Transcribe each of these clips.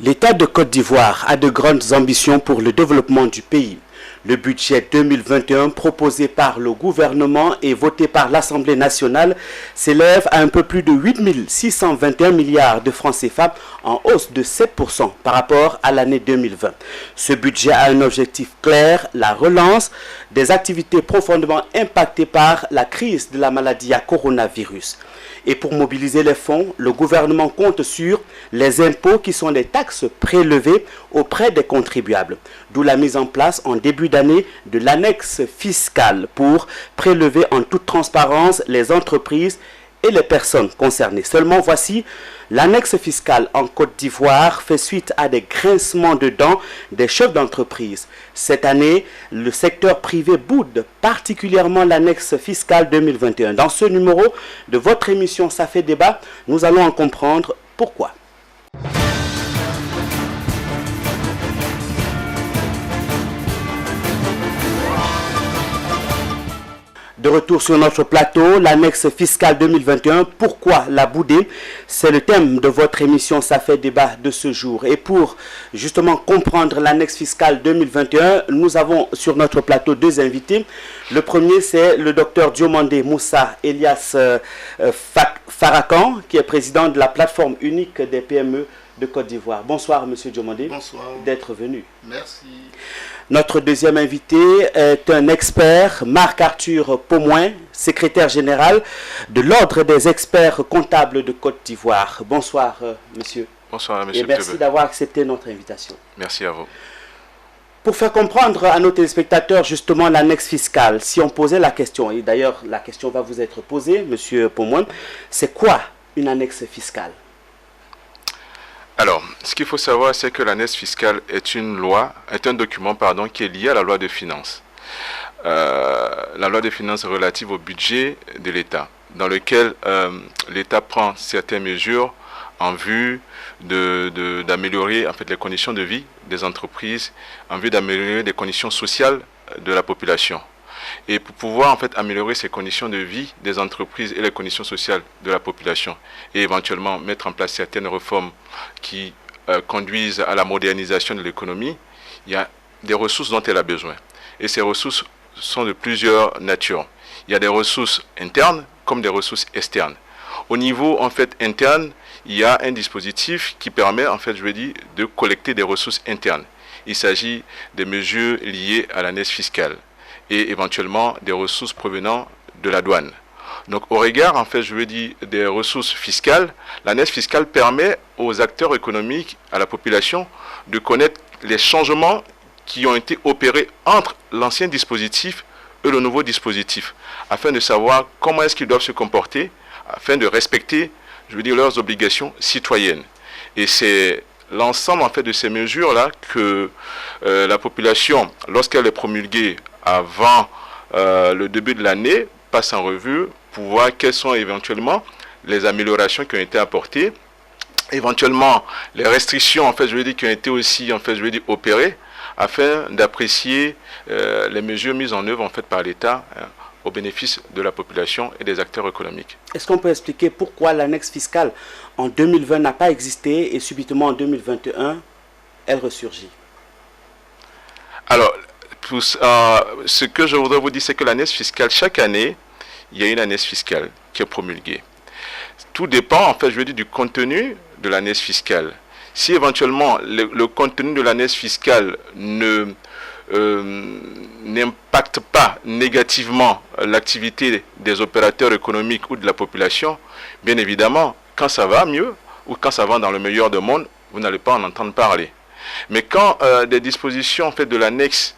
L'État de Côte d'Ivoire a de grandes ambitions pour le développement du pays. Le budget 2021 proposé par le gouvernement et voté par l'Assemblée nationale s'élève à un peu plus de 8 621 milliards de francs CFA, en hausse de 7% par rapport à l'année 2020. Ce budget a un objectif clair, la relance des activités profondément impactées par la crise de la maladie à coronavirus. Et pour mobiliser les fonds, le gouvernement compte sur les impôts qui sont des taxes prélevées auprès des contribuables. D'où la mise en place en début d'année de l'annexe fiscale pour prélever en toute transparence les entreprises et les personnes concernées. Seulement voici, l'annexe fiscale en Côte d'Ivoire fait suite à des grincements de dents des chefs d'entreprise. Cette année, le secteur privé boude particulièrement l'annexe fiscale 2021. Dans ce numéro de votre émission Ça fait débat, nous allons en comprendre pourquoi. De retour sur notre plateau, l'annexe fiscale 2021, pourquoi la bouder? C'est le thème de votre émission Ça fait débat de ce jour. Et pour justement comprendre l'annexe fiscale 2021, nous avons sur notre plateau deux invités. Le premier, c'est le docteur Diomandé Moussa Elias Farakan, qui est président de la plateforme unique des PME de Côte d'Ivoire. Bonsoir, monsieur Diomandé. Bonsoir. D'être venu. Merci. Notre deuxième invité est un expert, Marc-Arthur Pomoin, secrétaire général de l'Ordre des experts comptables de Côte d'Ivoire. Bonsoir, monsieur. Bonsoir, monsieur. Et merci d'avoir accepté notre invitation. Merci à vous. Pour faire comprendre à nos téléspectateurs justement l'annexe fiscale, si on posait la question, et d'ailleurs la question va vous être posée, monsieur Pomoin, c'est quoi une annexe fiscale? Alors, ce qu'il faut savoir, c'est que l'annexe fiscale est un document qui est lié à la loi de finances. La loi de finances relative au budget de l'État, dans lequel l'État prend certaines mesures en vue d'améliorer les conditions de vie des entreprises, en vue d'améliorer les conditions sociales de la population. Et pour pouvoir améliorer ces conditions de vie des entreprises et les conditions sociales de la population et éventuellement mettre en place certaines réformes qui conduisent à la modernisation de l'économie, il y a des ressources dont elle a besoin. Et ces ressources sont de plusieurs natures. Il y a des ressources internes comme des ressources externes. Au niveau interne, il y a un dispositif qui permet de collecter des ressources internes. Il s'agit des mesures liées à l'annexe fiscale et éventuellement des ressources provenant de la douane. Donc au regard des ressources fiscales, l'annexe fiscale permet aux acteurs économiques, à la population, de connaître les changements qui ont été opérés entre l'ancien dispositif et le nouveau dispositif, afin de savoir comment est-ce qu'ils doivent se comporter, afin de respecter, leurs obligations citoyennes. Et c'est l'ensemble de ces mesures-là que la population, lorsqu'elle est promulguée avant le début de l'année, passe en revue pour voir quelles sont éventuellement les améliorations qui ont été apportées, éventuellement les restrictions qui ont été aussi opérées, afin d'apprécier les mesures mises en œuvre par l'État au bénéfice de la population et des acteurs économiques. Est-ce qu'on peut expliquer pourquoi l'annexe fiscale en 2020 n'a pas existé et subitement en 2021, elle ressurgit? Alors, ce que je voudrais vous dire, c'est que l'annexe fiscale, chaque année, il y a une annexe fiscale qui est promulguée. Tout dépend, du contenu de l'annexe fiscale. Si éventuellement le contenu de l'annexe fiscale n'impacte pas négativement l'activité des opérateurs économiques ou de la population, bien évidemment, quand ça va mieux ou quand ça va dans le meilleur des mondes, vous n'allez pas en entendre parler. Mais quand des dispositions de l'annexe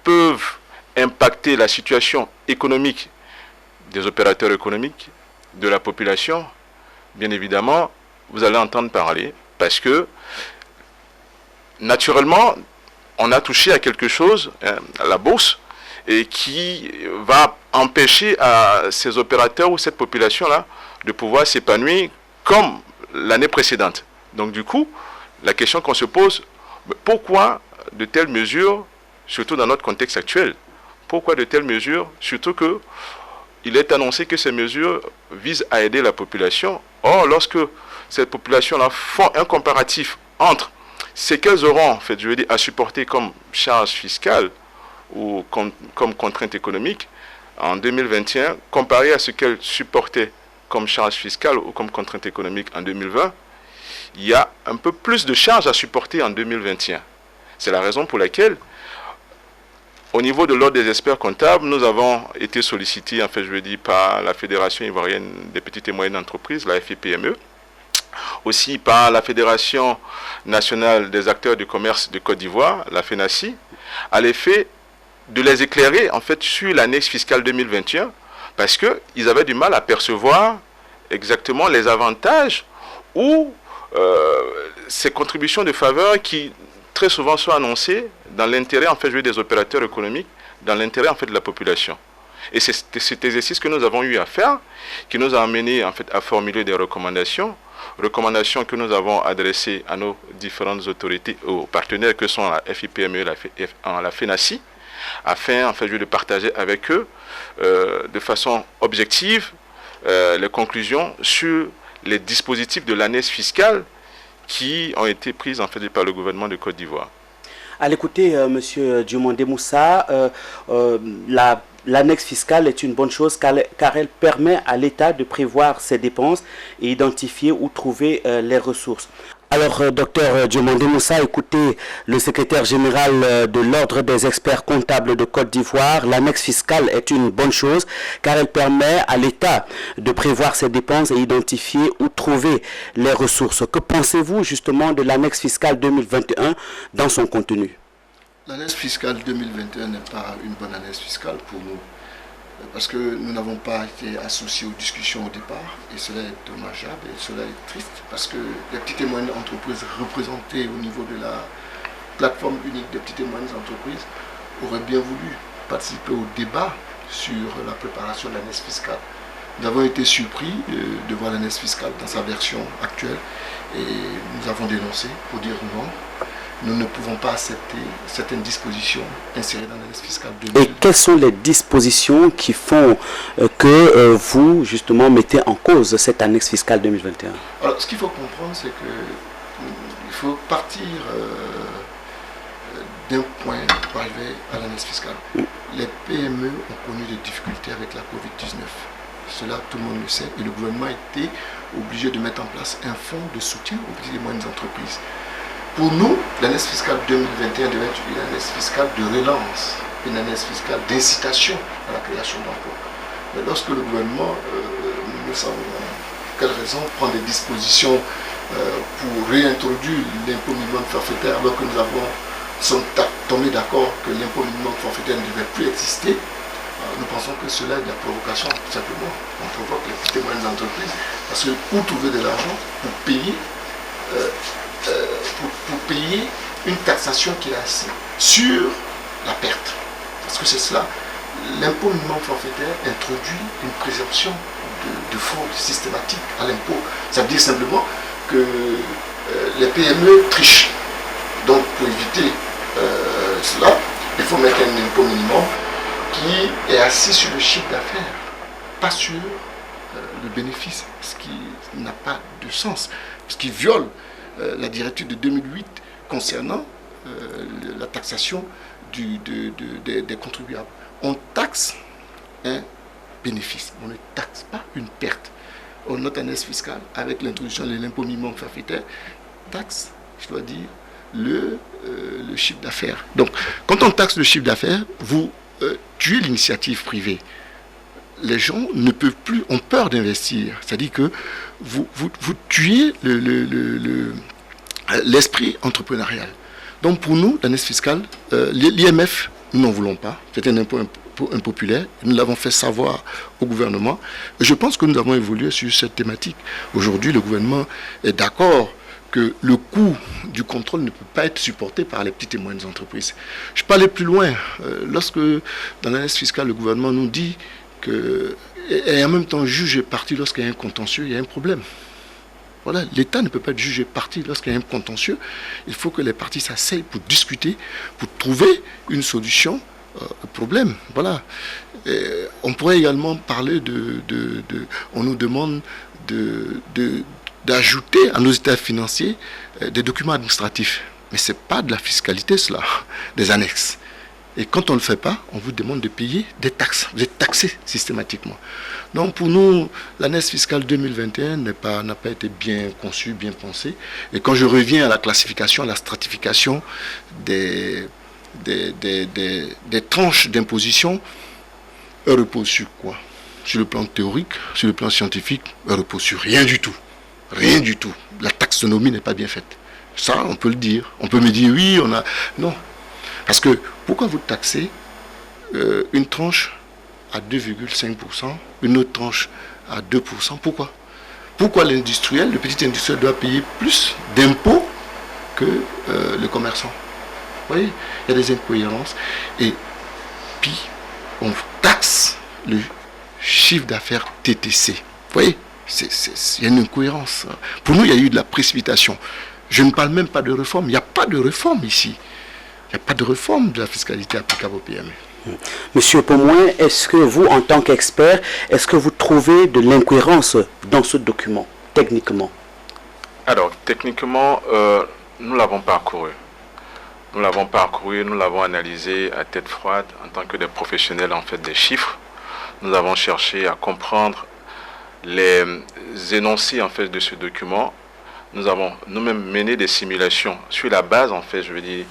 peuvent impacter la situation économique des opérateurs économiques, de la population, bien évidemment, vous allez entendre parler parce que, naturellement, on a touché à quelque chose, à la bourse, et qui va empêcher à ces opérateurs ou cette population-là de pouvoir s'épanouir comme l'année précédente. Donc du coup, la question qu'on se pose, pourquoi de telles mesures, surtout dans notre contexte actuel? Pourquoi de telles mesures, surtout qu'il est annoncé que ces mesures visent à aider la population. Or, lorsque cette population-là font un comparatif entre ce qu'elles auront, en fait, je veux dire, à supporter comme charge fiscale ou comme contrainte économique en 2021, comparé à ce qu'elles supportaient comme charge fiscale ou comme contrainte économique en 2020, il y a un peu plus de charges à supporter en 2021. C'est la raison pour laquelle, au niveau de l'ordre des experts comptables, nous avons été sollicités, en fait, je veux dire, par la Fédération ivoirienne des petites et moyennes entreprises, la FIPME, aussi par la Fédération nationale des acteurs du commerce de Côte d'Ivoire, la FENACI, à l'effet de les éclairer, en fait, sur l'annexe fiscale 2021, parce qu'ils avaient du mal à percevoir exactement les avantages ou ces contributions de faveur qui très souvent sont annoncées dans l'intérêt, en fait, des opérateurs économiques, dans l'intérêt, en fait, de la population. Et c'est cet exercice que nous avons eu à faire, qui nous a amené, en fait, à formuler des recommandations que nous avons adressées à nos différentes autorités, aux partenaires que sont la FIPME, la FENACI, afin, en fait, de partager avec eux, de façon objective, les conclusions sur les dispositifs de l'annexe fiscale qui ont été prises, en fait, par le gouvernement de Côte d'Ivoire. À l'écouter, M. Diomandé Moussa, l'annexe fiscale est une bonne chose car elle permet à l'État de prévoir ses dépenses et identifier où trouver les ressources. Alors, docteur Diomandé Moussa, écoutez le secrétaire général de l'Ordre des experts comptables de Côte d'Ivoire. L'annexe fiscale est une bonne chose car elle permet à l'État de prévoir ses dépenses et identifier où trouver les ressources. Que pensez-vous justement de l'annexe fiscale 2021 dans son contenu? L'annexe fiscale 2021 n'est pas une bonne annexe fiscale pour nous, parce que nous n'avons pas été associés aux discussions au départ, et cela est dommageable et cela est triste, parce que les petites et moyennes entreprises représentées au niveau de la plateforme unique des petites et moyennes entreprises auraient bien voulu participer au débat sur la préparation de l'annexe fiscale. Nous avons été surpris de voir l'annexe fiscale dans sa version actuelle, et nous avons dénoncé pour dire non. Nous ne pouvons pas accepter certaines dispositions insérées dans l'annexe fiscale 2020. Et quelles sont les dispositions qui font que vous, justement, mettez en cause cette annexe fiscale 2021? Alors, ce qu'il faut comprendre, c'est qu'il faut partir d'un point pour arriver à l'annexe fiscale. Les PME ont connu des difficultés avec la Covid-19. Cela, tout le monde le sait. Et le gouvernement a été obligé de mettre en place un fonds de soutien aux petites et moyennes entreprises. Pour nous, l'annexe fiscale 2021 devait être une annexe fiscale de relance, une annexe fiscale d'incitation à la création d'emplois. Mais lorsque le gouvernement, nous savons quelle raison, prend des dispositions pour réintroduire l'impôt minimum forfaitaire, alors que sommes tombés d'accord que l'impôt minimum forfaitaire ne devait plus exister, nous pensons que cela est de la provocation, tout simplement. On provoque les petites et moyennes entreprises, parce que où trouver de l'argent pour payer pour payer une taxation qui est assise sur la perte. Parce que c'est cela. L'impôt minimum forfaitaire introduit une présomption de fraude systématique à l'impôt. Ça veut dire simplement que les PME trichent. Donc pour éviter cela, il faut mettre un impôt minimum qui est assis sur le chiffre d'affaires, pas sur le bénéfice, ce qui n'a pas de sens, ce qui viole la directive de 2008 concernant la taxation des contribuables. On taxe un bénéfice, on ne taxe pas une perte. Notre annexe fiscale, avec l'introduction de l'impôt minimum forfaitaire, taxe, je dois dire, le chiffre d'affaires. Donc, quand on taxe le chiffre d'affaires, vous tuez l'initiative privée. Les gens ne peuvent plus, ont peur d'investir. C'est-à-dire que vous tuez l'esprit entrepreneurial. Donc pour nous, l'annexe fiscale, l'IMF, nous n'en voulons pas. C'est un impôt impopulaire. Nous l'avons fait savoir au gouvernement. Et je pense que nous avons évolué sur cette thématique. Aujourd'hui, le gouvernement est d'accord que le coût du contrôle ne peut pas être supporté par les petites et moyennes entreprises. Je peux aller plus loin. Lorsque, dans l'annexe fiscale, le gouvernement nous dit que, et en même temps juge parti lorsqu'il y a un contentieux, il y a un problème. Voilà, l'État ne peut pas être jugé parti lorsqu'il y a un contentieux. Il faut que les parties s'asseyent pour discuter, pour trouver une solution au problème. Voilà. On pourrait également parler on nous demande d'ajouter à nos états financiers des documents administratifs. Mais ce n'est pas de la fiscalité, cela, des annexes. Et quand on ne le fait pas, on vous demande de payer des taxes. Vous êtes taxé systématiquement. Donc pour nous, l'année fiscale 2021 n'a pas été bien conçue, bien pensée. Et quand je reviens à la classification, à la stratification des tranches d'imposition, elle repose sur quoi? Sur le plan théorique, sur le plan scientifique, elle repose sur rien du tout. Rien du tout. La taxonomie n'est pas bien faite. Ça, on peut le dire. On peut me dire, oui, on a... Non. Parce que, pourquoi vous taxez une tranche à 2,5%, une autre tranche à 2%? Pourquoi? Pourquoi l'industriel, le petit industriel doit payer plus d'impôts que le commerçant? Vous voyez, il y a des incohérences. Et puis, on taxe le chiffre d'affaires TTC. Vous voyez, il y a une incohérence. Pour nous, il y a eu de la précipitation. Je ne parle même pas de réforme. Il n'y a pas de réforme ici. Il n'y a pas de réforme de la fiscalité applicable aux PME. Monsieur Pomoin, est-ce que vous, en tant qu'expert, est-ce que vous trouvez de l'incohérence dans ce document, techniquement? Alors, techniquement, nous l'avons parcouru. Nous l'avons parcouru, nous l'avons analysé à tête froide en tant que des professionnels en fait des chiffres. Nous avons cherché à comprendre les énoncés en fait de ce document. Nous avons nous-mêmes mené des simulations sur la base, en fait, je veux dire,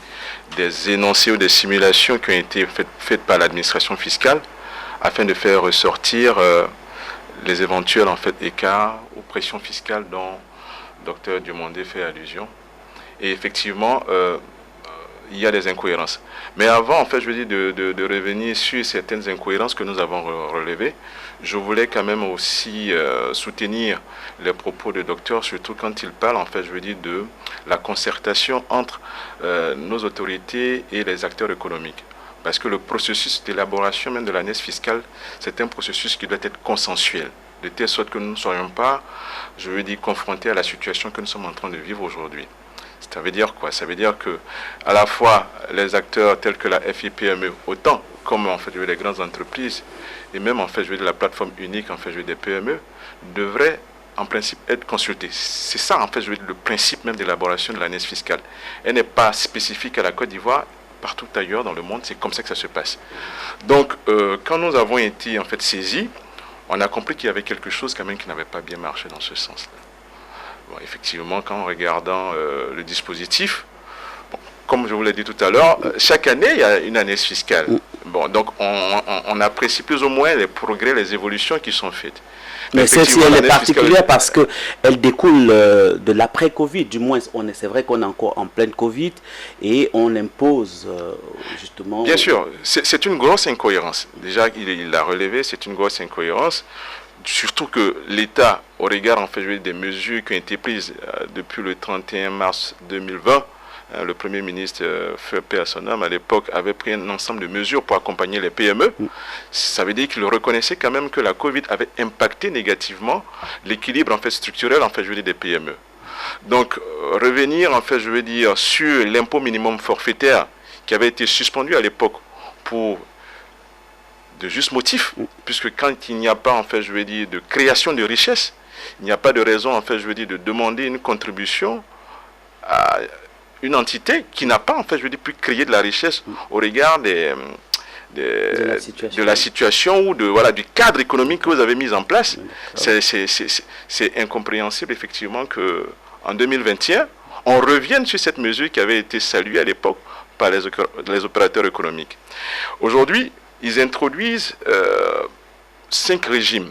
des énoncés ou des simulations qui ont été faites par l'administration fiscale afin de faire ressortir les éventuels, en fait, écarts ou pressions fiscales dont le docteur Dumondé fait allusion. Et effectivement, il y a des incohérences. Mais avant, en fait, je veux dire, de revenir sur certaines incohérences que nous avons relevées, je voulais quand même aussi soutenir les propos du docteur, surtout quand il parle, en fait, je veux dire, de la concertation entre nos autorités et les acteurs économiques. Parce que le processus d'élaboration même de la NES fiscale, c'est un processus qui doit être consensuel, de telle sorte que nous ne soyons pas, je veux dire, confrontés à la situation que nous sommes en train de vivre aujourd'hui. Ça veut dire quoi? Ça veut dire que à la fois les acteurs tels que la FIPME, autant comme en fait je veux les grandes entreprises et même en fait je veux la plateforme unique en fait je veux des PME devraient en principe être consultés. C'est ça en fait je veux le principe même d'élaboration de la NES fiscale. Elle n'est pas spécifique à la Côte d'Ivoire, partout ailleurs dans le monde, c'est comme ça que ça se passe. Donc quand nous avons été en fait saisis, on a compris qu'il y avait quelque chose quand même qui n'avait pas bien marché dans ce sens-là. Bon, effectivement, quand en regardant le dispositif, bon, comme je vous l'ai dit tout à l'heure, chaque année, il y a une année fiscale. Bon, donc, on apprécie plus ou moins les progrès, les évolutions qui sont faites. Mais celle-ci, elle est particulière parce qu'elle découle de l'après-Covid. Du moins, c'est vrai qu'on est encore en pleine Covid et on impose justement... Bien sûr, c'est une grosse incohérence. Déjà, il l'a relevé, c'est une grosse incohérence. Surtout que l'État, au regard en fait des mesures qui ont été prises depuis le 31 mars 2020, le Premier ministre Feu Paix à son âme à l'époque avait pris un ensemble de mesures pour accompagner les PME. Ça veut dire qu'il reconnaissait quand même que la Covid avait impacté négativement l'équilibre en fait structurel en fait je veux dire des PME. Donc revenir en fait je veux dire sur l'impôt minimum forfaitaire qui avait été suspendu à l'époque pour de juste motif, puisque quand il n'y a pas, en fait, je veux dire, de création de richesse, il n'y a pas de raison, en fait, je veux dire, de demander une contribution à une entité qui n'a pas, en fait, je veux dire, pu créer de la richesse au regard de la situation ou voilà, du cadre économique que vous avez mis en place. C'est incompréhensible, effectivement, qu'en 2021, on revienne sur cette mesure qui avait été saluée à l'époque par les opérateurs économiques. Aujourd'hui, ils introduisent 5 régimes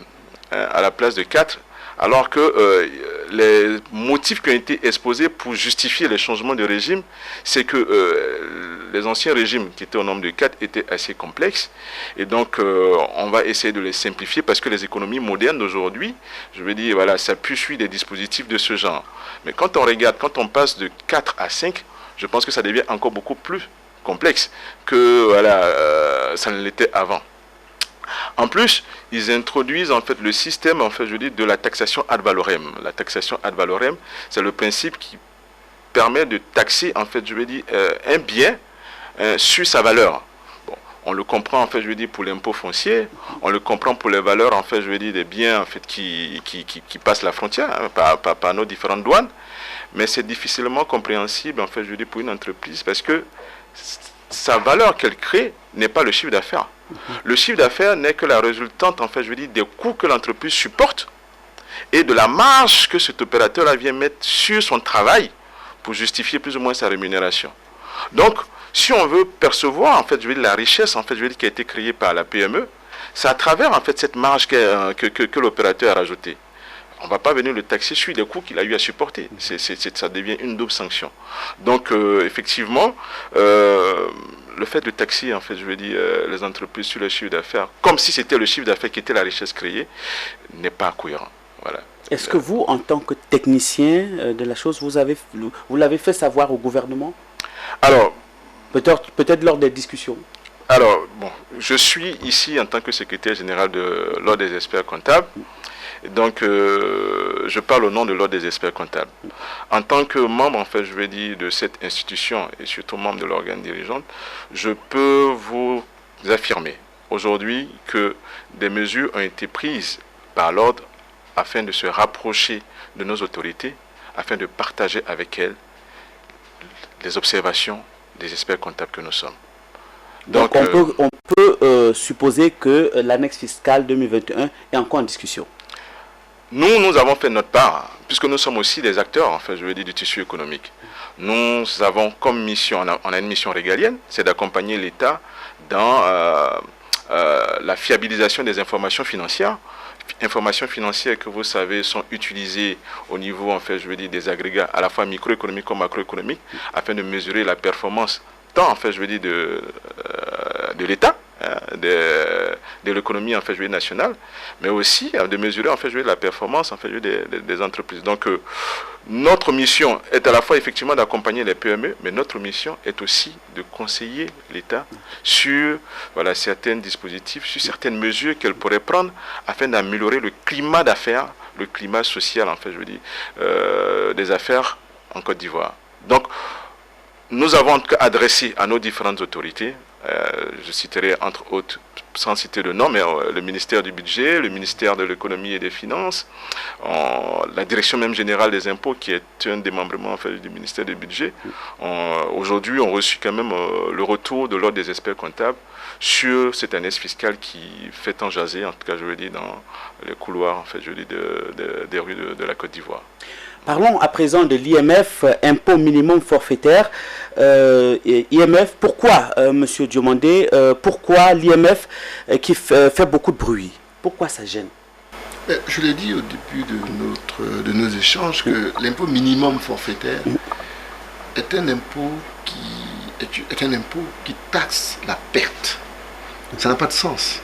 à la place de 4, alors que les motifs qui ont été exposés pour justifier les changements de régime, c'est que les anciens régimes qui étaient au nombre de 4 étaient assez complexes, et donc on va essayer de les simplifier parce que les économies modernes d'aujourd'hui, je veux dire, voilà, s'appuient sur des dispositifs de ce genre. Mais quand on regarde, quand on passe de 4 à 5, je pense que ça devient encore beaucoup plus complexe que voilà, ça ne l'était avant. En plus, ils introduisent en fait le système en fait, je dis, de la taxation ad valorem. La taxation ad valorem, c'est le principe qui permet de taxer en fait, je veux dire, un bien sur sa valeur. Bon, on le comprend en fait, je veux dire, pour l'impôt foncier, on le comprend pour les valeurs en fait, je veux dire, des biens en fait qui passent la frontière par nos différentes douanes. mais c'est difficilement compréhensible, en fait, je dis, pour une entreprise, parce que sa valeur qu'elle crée n'est pas le chiffre d'affaires. Le chiffre d'affaires n'est que la résultante, en fait, je veux dire, des coûts que l'entreprise supporte et de la marge que cet opérateur vient mettre sur son travail pour justifier plus ou moins sa rémunération. Donc, si on veut percevoir, en fait, je veux dire, la richesse, en fait, je veux dire, qui a été créée par la PME, c'est à travers, en fait, cette marge que l'opérateur a rajoutée. On ne va pas venir le taxer sur les coûts qu'il a eu à supporter. Ça devient une double sanction. Donc, effectivement, le fait de taxer, en fait, je veux dire, les entreprises sur le chiffre d'affaires, comme si c'était le chiffre d'affaires qui était la richesse créée, n'est pas cohérent. Voilà. Est-ce que vous, en tant que technicien de la chose, vous l'avez fait savoir au gouvernement? Alors, peut-être lors des discussions. Alors, bon, je suis ici en tant que secrétaire général de l'Ordre des experts comptables. Donc, je parle au nom de l'Ordre des experts comptables. En tant que membre, en fait, je vais dire, de cette institution et surtout membre de l'organe dirigeant, je peux vous affirmer aujourd'hui que des mesures ont été prises par l'Ordre afin de se rapprocher de nos autorités, afin de partager avec elles les observations des experts comptables que nous sommes. Donc on peut supposer que l'annexe fiscale 2021 est encore en discussion. Nous avons fait notre part, puisque nous sommes aussi des acteurs, en fait, je veux dire, du tissu économique. Nous avons comme mission, on a une mission régalienne, c'est d'accompagner l'État dans la fiabilisation des informations financières. Informations financières que vous savez sont utilisées au niveau, en fait, je veux dire, des agrégats à la fois microéconomiques comme macroéconomiques, afin de mesurer la performance tant, en fait, je veux dire, de l'État, de l'économie, en fait, je veux dire, nationale, mais aussi de mesurer, en fait, je veux dire, la performance, en fait, je veux dire, des entreprises. Donc, notre mission est à la fois, effectivement, d'accompagner les PME, mais notre mission est aussi de conseiller l'État sur, voilà, certains dispositifs, sur certaines mesures qu'elle pourrait prendre afin d'améliorer le climat d'affaires, le climat social, en fait, je veux dire, des affaires en Côte d'Ivoire. Donc, nous avons en tout cas adressé à nos différentes autorités, je citerai entre autres, sans citer de nom, mais le ministère du Budget, le ministère de l'Économie et des Finances, la direction même générale des impôts, qui est un démembrement, en fait, du ministère du Budget. Aujourd'hui, on reçu quand même le retour de l'Ordre des experts comptables sur cette année fiscale qui fait tant jaser, en tout cas, je veux dire, dans les couloirs, en fait, je veux dire, des rues de la Côte d'Ivoire. Parlons à présent de l'IMF, impôt minimum forfaitaire. IMF, pourquoi, Monsieur Diomandé, pourquoi l'IMF qui fait beaucoup de bruit? Pourquoi ça gêne? Je l'ai dit au début de nos échanges que l'impôt minimum forfaitaire est un impôt qui taxe la perte. Ça n'a pas de sens.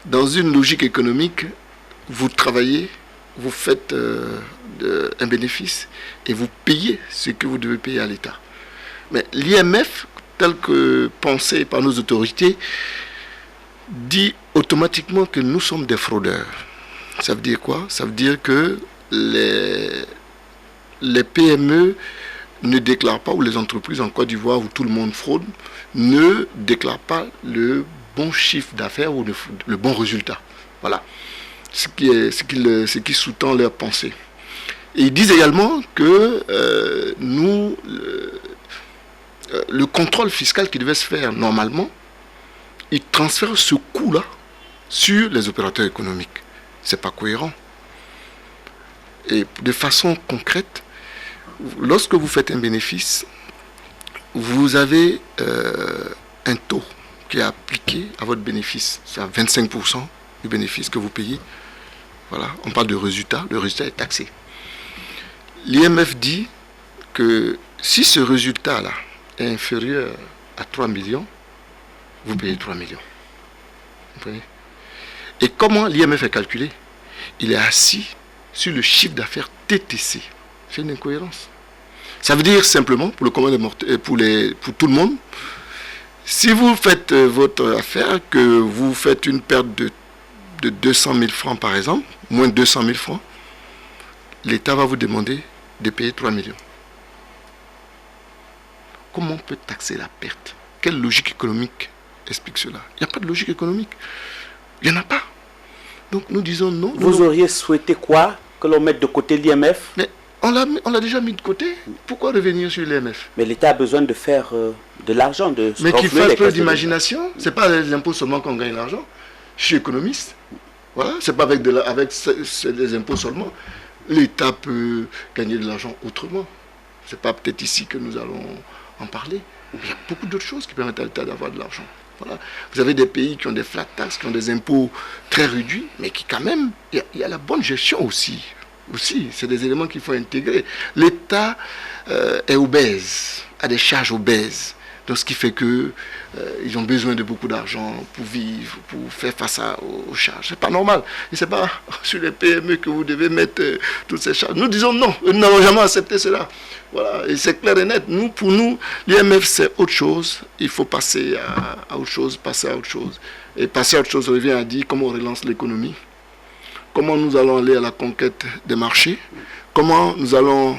Dans une logique économique, vous travaillez, vous faites un bénéfice et vous payez ce que vous devez payer à l'État. Mais l'IMF, tel que pensé par nos autorités, dit automatiquement que nous sommes des fraudeurs. Ça veut dire quoi? Ça veut dire que les PME ne déclarent pas, ou les entreprises en Côte d'Ivoire où tout le monde fraude, ne déclarent pas le bon chiffre d'affaires ou le bon résultat. Voilà. Ce qui sous-tend leur pensée. Et ils disent également que le contrôle fiscal qui devait se faire normalement, ils transfèrent ce coût-là sur les opérateurs économiques. Ce n'est pas cohérent. Et de façon concrète, lorsque vous faites un bénéfice, vous avez un taux qui est appliqué à votre bénéfice. C'est à 25% du bénéfice que vous payez. Voilà, on parle de résultat, le résultat est taxé. L'IMF dit que si ce résultat-là est inférieur à 3 millions, vous payez 3 millions. Vous comprenez? Et comment l'IMF est calculé? Il est assis sur le chiffre d'affaires TTC. C'est une incohérence. Ça veut dire simplement, pour tout le monde, si vous faites votre affaire, que vous faites une perte de 200 000 francs par exemple, moins de 200 000 francs, l'État va vous demander de payer 3 millions. Comment on peut taxer la perte? Quelle logique économique explique cela? Il n'y a pas de logique économique. Il n'y en a pas. Donc nous disons non. Vous auriez souhaité quoi? Que l'on mette de côté l'IMF? Mais on l'a déjà mis de côté. Pourquoi revenir sur l'IMF? Mais l'État a besoin de faire de l'argent, de Mais qu'il fasse peu d'imagination. Ce n'est pas les impôts seulement qu'on gagne l'argent. Je suis économiste. Voilà, c'est pas avec des impôts seulement. L'État peut gagner de l'argent autrement. C'est pas peut-être ici que nous allons en parler. Il y a beaucoup d'autres choses qui permettent à l'État d'avoir de l'argent. Voilà. Vous avez des pays qui ont des flat tax, qui ont des impôts très réduits, mais qui quand même, il y a la bonne gestion aussi. C'est des éléments qu'il faut intégrer. L'État est obèse, a des charges obèses. Donc ce qui fait que ils ont besoin de beaucoup d'argent pour vivre, pour faire face aux charges. C'est pas normal. Et c'est pas sur les PME que vous devez mettre toutes ces charges. Nous disons non, nous n'avons jamais accepté cela. Voilà, et c'est clair et net. Pour nous, l'IMF c'est autre chose. Il faut passer à autre chose, passer à autre chose. Et passer à autre chose revient à dire comment on relance l'économie, comment nous allons aller à la conquête des marchés, comment nous allons...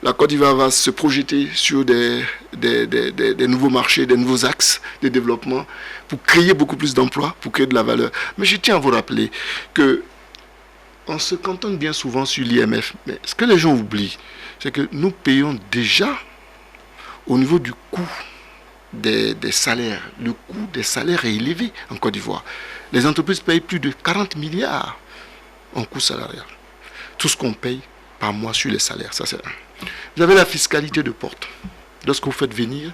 la Côte d'Ivoire va se projeter sur des nouveaux marchés, des nouveaux axes de développement pour créer beaucoup plus d'emplois, pour créer de la valeur. Mais je tiens à vous rappeler que on se cantonne bien souvent sur l'IMF. Mais ce que les gens oublient, c'est que nous payons déjà au niveau du coût des salaires. Le coût des salaires est élevé en Côte d'Ivoire. Les entreprises payent plus de 40 milliards en coût salarial. Tout ce qu'on paye par mois sur les salaires, ça c'est un. Vous avez la fiscalité de porte. Lorsque vous faites venir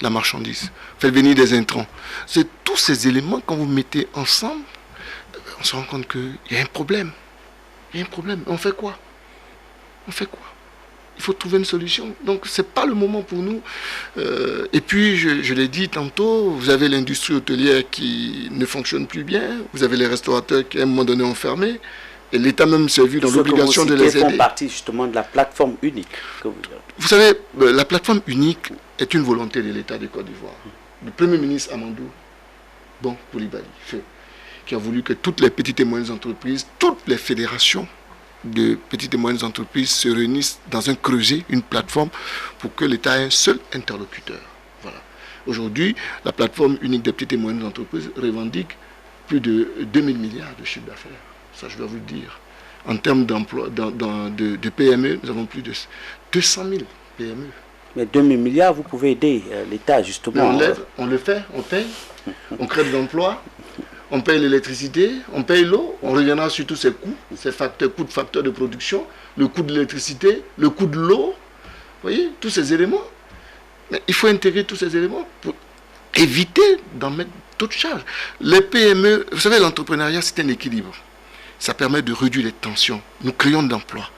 la marchandise, vous faites venir des intrants. C'est tous ces éléments, quand vous mettez ensemble, on se rend compte qu'il y a un problème. Il y a un problème. On fait quoi? Il faut trouver une solution. Donc ce n'est pas le moment pour nous. Et puis, je l'ai dit tantôt, vous avez l'industrie hôtelière qui ne fonctionne plus bien. Vous avez les restaurateurs qui, à un moment donné, ont fermé. Et l'État même s'est vu dans l'obligation de les aider. Font partie justement de la plateforme unique. Vous savez, la plateforme unique est une volonté de l'État de Côte d'Ivoire. Le Premier ministre Amadou Coulibaly, qui a voulu que toutes les petites et moyennes entreprises, toutes les fédérations de petites et moyennes entreprises se réunissent dans un creuset, une plateforme, pour que l'État ait un seul interlocuteur. Voilà. Aujourd'hui, la plateforme unique des petites et moyennes entreprises revendique plus de 2000 milliards de chiffre d'affaires. Ça, je dois vous le dire. En termes d'emploi, de PME, nous avons plus de 200 000 PME. Mais 2000 milliards, vous pouvez aider l'État, justement. On le fait, on paye, on crée de l'emploi, on paye l'électricité, on paye l'eau, on reviendra sur tous ces coûts, ces coûts de facteurs de production, le coût de l'électricité, le coût de l'eau, vous voyez, tous ces éléments. Mais il faut intégrer tous ces éléments pour éviter d'en mettre d'autres charges. Les PME, vous savez, l'entrepreneuriat, c'est un équilibre. Ça permet de réduire les tensions. Nous créons de l'emploi.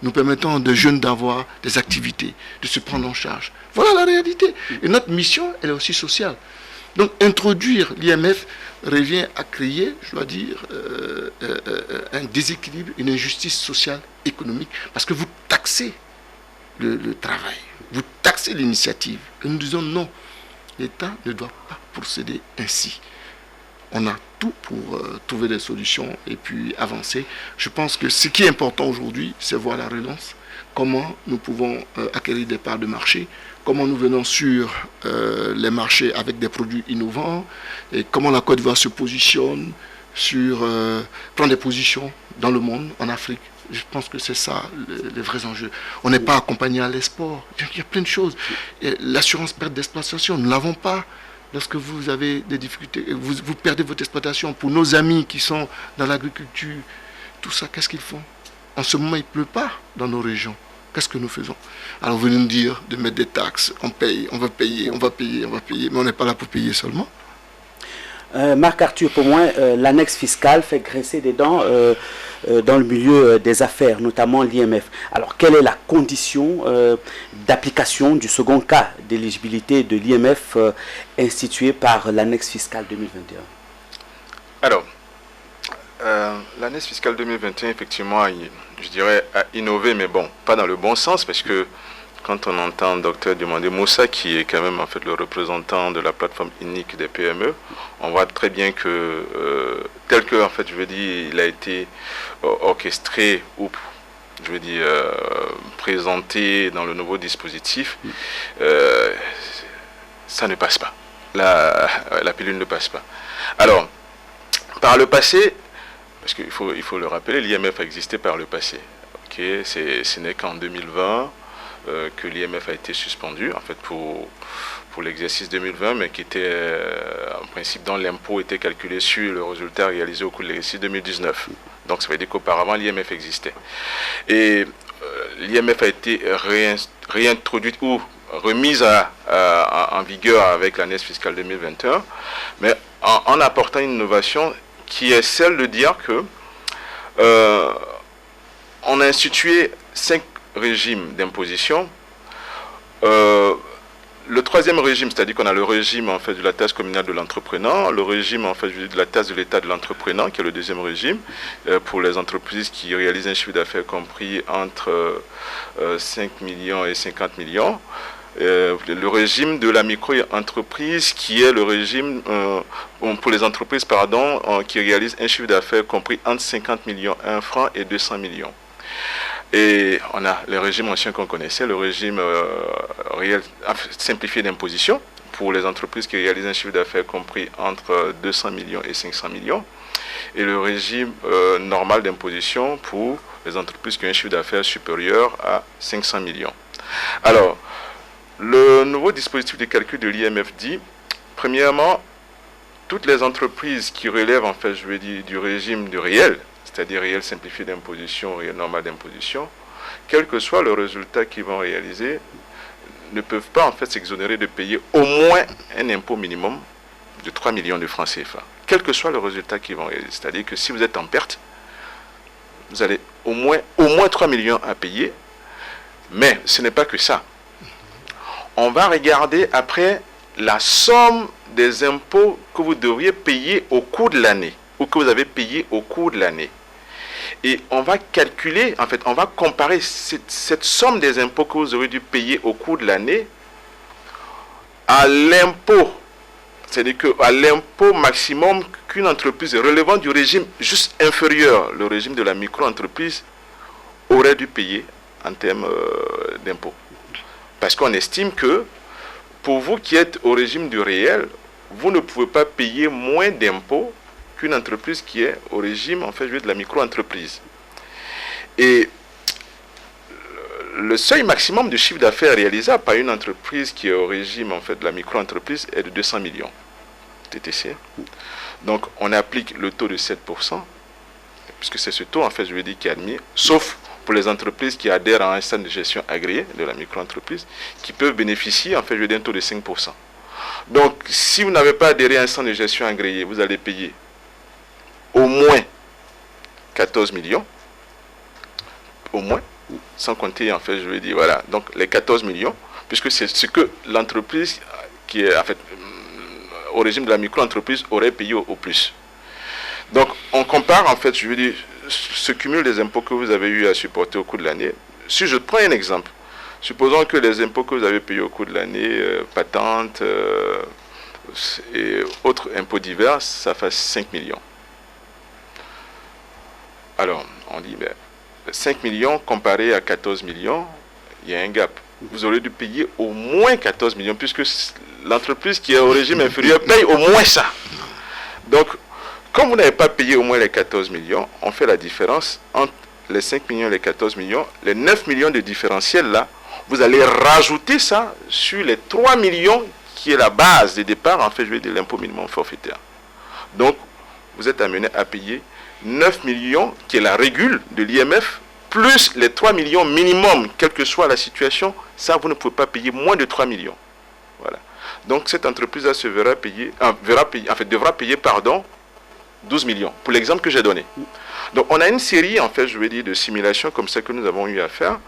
Nous permettons aux jeunes d'avoir des activités, de se prendre en charge. Voilà la réalité. Et notre mission, elle est aussi sociale. Donc, introduire l'IMF revient à créer, je dois dire, un déséquilibre, une injustice sociale, économique, parce que vous taxez le travail, vous taxez l'initiative. Et nous disons non, l'État ne doit pas procéder ainsi. On a tout pour trouver des solutions et puis avancer. Je pense que ce qui est important aujourd'hui, c'est voir la relance. Comment nous pouvons acquérir des parts de marché, comment nous venons sur les marchés avec des produits innovants, et comment la Côte d'Ivoire se positionne prend des positions dans le monde, en Afrique. Je pense que c'est ça les vrais enjeux. On n'est pas accompagné à l'export. Il y a plein de choses. L'assurance perte d'exploitation, nous ne l'avons pas. Lorsque vous avez des difficultés, vous perdez votre exploitation. Pour nos amis qui sont dans l'agriculture, tout ça, qu'est-ce qu'ils font? En ce moment, il ne pleut pas dans nos régions. Qu'est-ce que nous faisons? Alors vous nous dire de mettre des taxes, on paye, on va payer, mais on n'est pas là pour payer seulement. Marc Arthur, pour moi, l'annexe fiscale fait graisser des dents dans le milieu des affaires, notamment l'IMF. Alors, quelle est la condition d'application du second cas d'éligibilité de l'IMF institué par l'annexe fiscale 2021? Alors, l'annexe fiscale 2021, effectivement, je dirais, a innové, mais bon, pas dans le bon sens, parce que quand on entend Dr Diomandé Moussa, qui est quand même en fait le représentant de la plateforme unique des PME, on voit très bien que tel que en fait je veux dire il a été orchestré ou je veux dire présenté dans le nouveau dispositif, ça ne passe pas. La pilule ne passe pas. Alors, par le passé, parce qu'il faut le rappeler, l'IMF a existé par le passé. Ce n'est qu'en 2020 que l'IMF a été suspendu, en fait, pour l'exercice 2020, mais qui était, en principe, dont l'impôt était calculé sur le résultat réalisé au cours de l'exercice 2019. Donc, ça veut dire qu'auparavant, l'IMF existait. Et l'IMF a été réintroduite ou remise en vigueur avec l'année fiscale 2021, mais en apportant une innovation qui est celle de dire que on a institué 5 régimes d'imposition. Le troisième régime, c'est-à-dire qu'on a le régime en fait de la taxe communale de l'entrepreneur, le régime en fait de la taxe de l'État de l'entrepreneur, qui est le deuxième régime, pour les entreprises qui réalisent un chiffre d'affaires compris entre 5 millions et 50 millions. Le régime de la micro-entreprise, qui est le régime pour les entreprises qui réalisent un chiffre d'affaires compris entre 50 millions 1 franc et 200 millions. Et on a le régime ancien qu'on connaissait, le régime simplifié d'imposition pour les entreprises qui réalisent un chiffre d'affaires compris entre 200 millions et 500 millions. Et le régime normal d'imposition pour les entreprises qui ont un chiffre d'affaires supérieur à 500 millions. Alors, le nouveau dispositif de calcul de l'IMF dit, premièrement, toutes les entreprises qui relèvent en fait, du régime du réel, c'est-à-dire réel simplifié d'imposition, réel normal d'imposition, quel que soit le résultat qu'ils vont réaliser, ne peuvent pas en fait s'exonérer de payer au moins un impôt minimum de 3 millions de francs CFA, quel que soit le résultat qu'ils vont réaliser. C'est-à-dire que si vous êtes en perte, vous allez au moins 3 millions à payer, mais ce n'est pas que ça. On va regarder après la somme des impôts que vous devriez payer au cours de l'année, ou que vous avez payé au cours de l'année. Et on va calculer, en fait, on va comparer cette somme des impôts que vous aurez dû payer au cours de l'année à l'impôt, c'est-à-dire à l'impôt maximum qu'une entreprise relevant du régime juste inférieur, le régime de la micro-entreprise, aurait dû payer en termes d'impôts. Parce qu'on estime que pour vous qui êtes au régime du réel, vous ne pouvez pas payer moins d'impôts qu'une entreprise qui est au régime en fait de la micro-entreprise. Et le seuil maximum de chiffre d'affaires réalisable par une entreprise qui est au régime en fait de la micro-entreprise est de 200 millions TTC. Donc on applique le taux de 7%, puisque c'est ce taux en fait qui est admis, sauf pour les entreprises qui adhèrent à un système de gestion agréé de la micro-entreprise, qui peuvent bénéficier en fait d'un taux de 5%. Donc si vous n'avez pas adhéré à un système de gestion agréé, vous allez payer au moins 14 millions, au moins, sans compter en fait, voilà, donc les 14 millions, puisque c'est ce que l'entreprise qui est en fait au régime de la micro-entreprise aurait payé au plus. Donc on compare en fait, ce cumul des impôts que vous avez eu à supporter au cours de l'année. Si je prends un exemple, supposons que les impôts que vous avez payés au cours de l'année, patentes et autres impôts divers, ça fasse 5 millions. Alors, on dit, 5 millions comparé à 14 millions, il y a un gap. Vous aurez dû payer au moins 14 millions, puisque l'entreprise qui est au régime inférieur paye au moins ça. Donc, comme vous n'avez pas payé au moins les 14 millions, on fait la différence entre les 5 millions et les 14 millions. Les 9 millions de différentiel là, vous allez rajouter ça sur les 3 millions qui est la base de départ, en fait, de l'impôt minimum forfaitaire. Donc, vous êtes amené à payer 9 millions, qui est la régule de l'IMF, plus les 3 millions minimum, quelle que soit la situation, ça, vous ne pouvez pas payer moins de 3 millions. Voilà. Donc, cette entreprise-là devra payer 12 millions, pour l'exemple que j'ai donné. Donc, on a une série, en fait, de simulations comme ça que nous avons eu à faire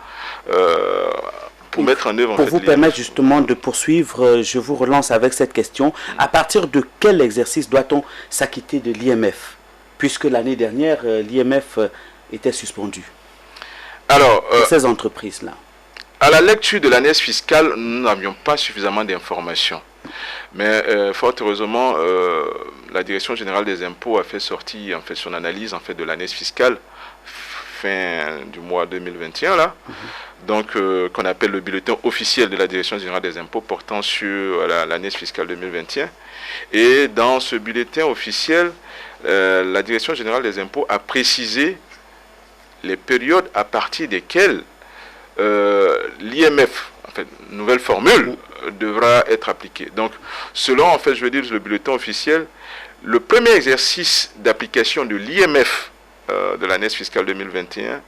pour mettre en œuvre... Pour vous permettre justement de poursuivre, je vous relance avec cette question. À partir de quel exercice doit-on s'acquitter de l'IMF ? Puisque l'année dernière, l'IMF était suspendu. Alors, ces entreprises-là. À la lecture de l'année fiscale, nous n'avions pas suffisamment d'informations. Mais fort heureusement, la Direction générale des impôts a fait sortir en fait, son analyse en fait, de l'année fiscale fin du mois 2021, là. Donc, qu'on appelle le bulletin officiel de la Direction générale des impôts portant sur l'année fiscale 2021. Et dans ce bulletin officiel, la Direction générale des impôts a précisé les périodes à partir desquelles l'IMF, en fait, nouvelle formule, devra être appliquée. Donc, selon, en fait, je veux dire, le bulletin officiel, le premier exercice d'application de l'IMF de l'année fiscale 2021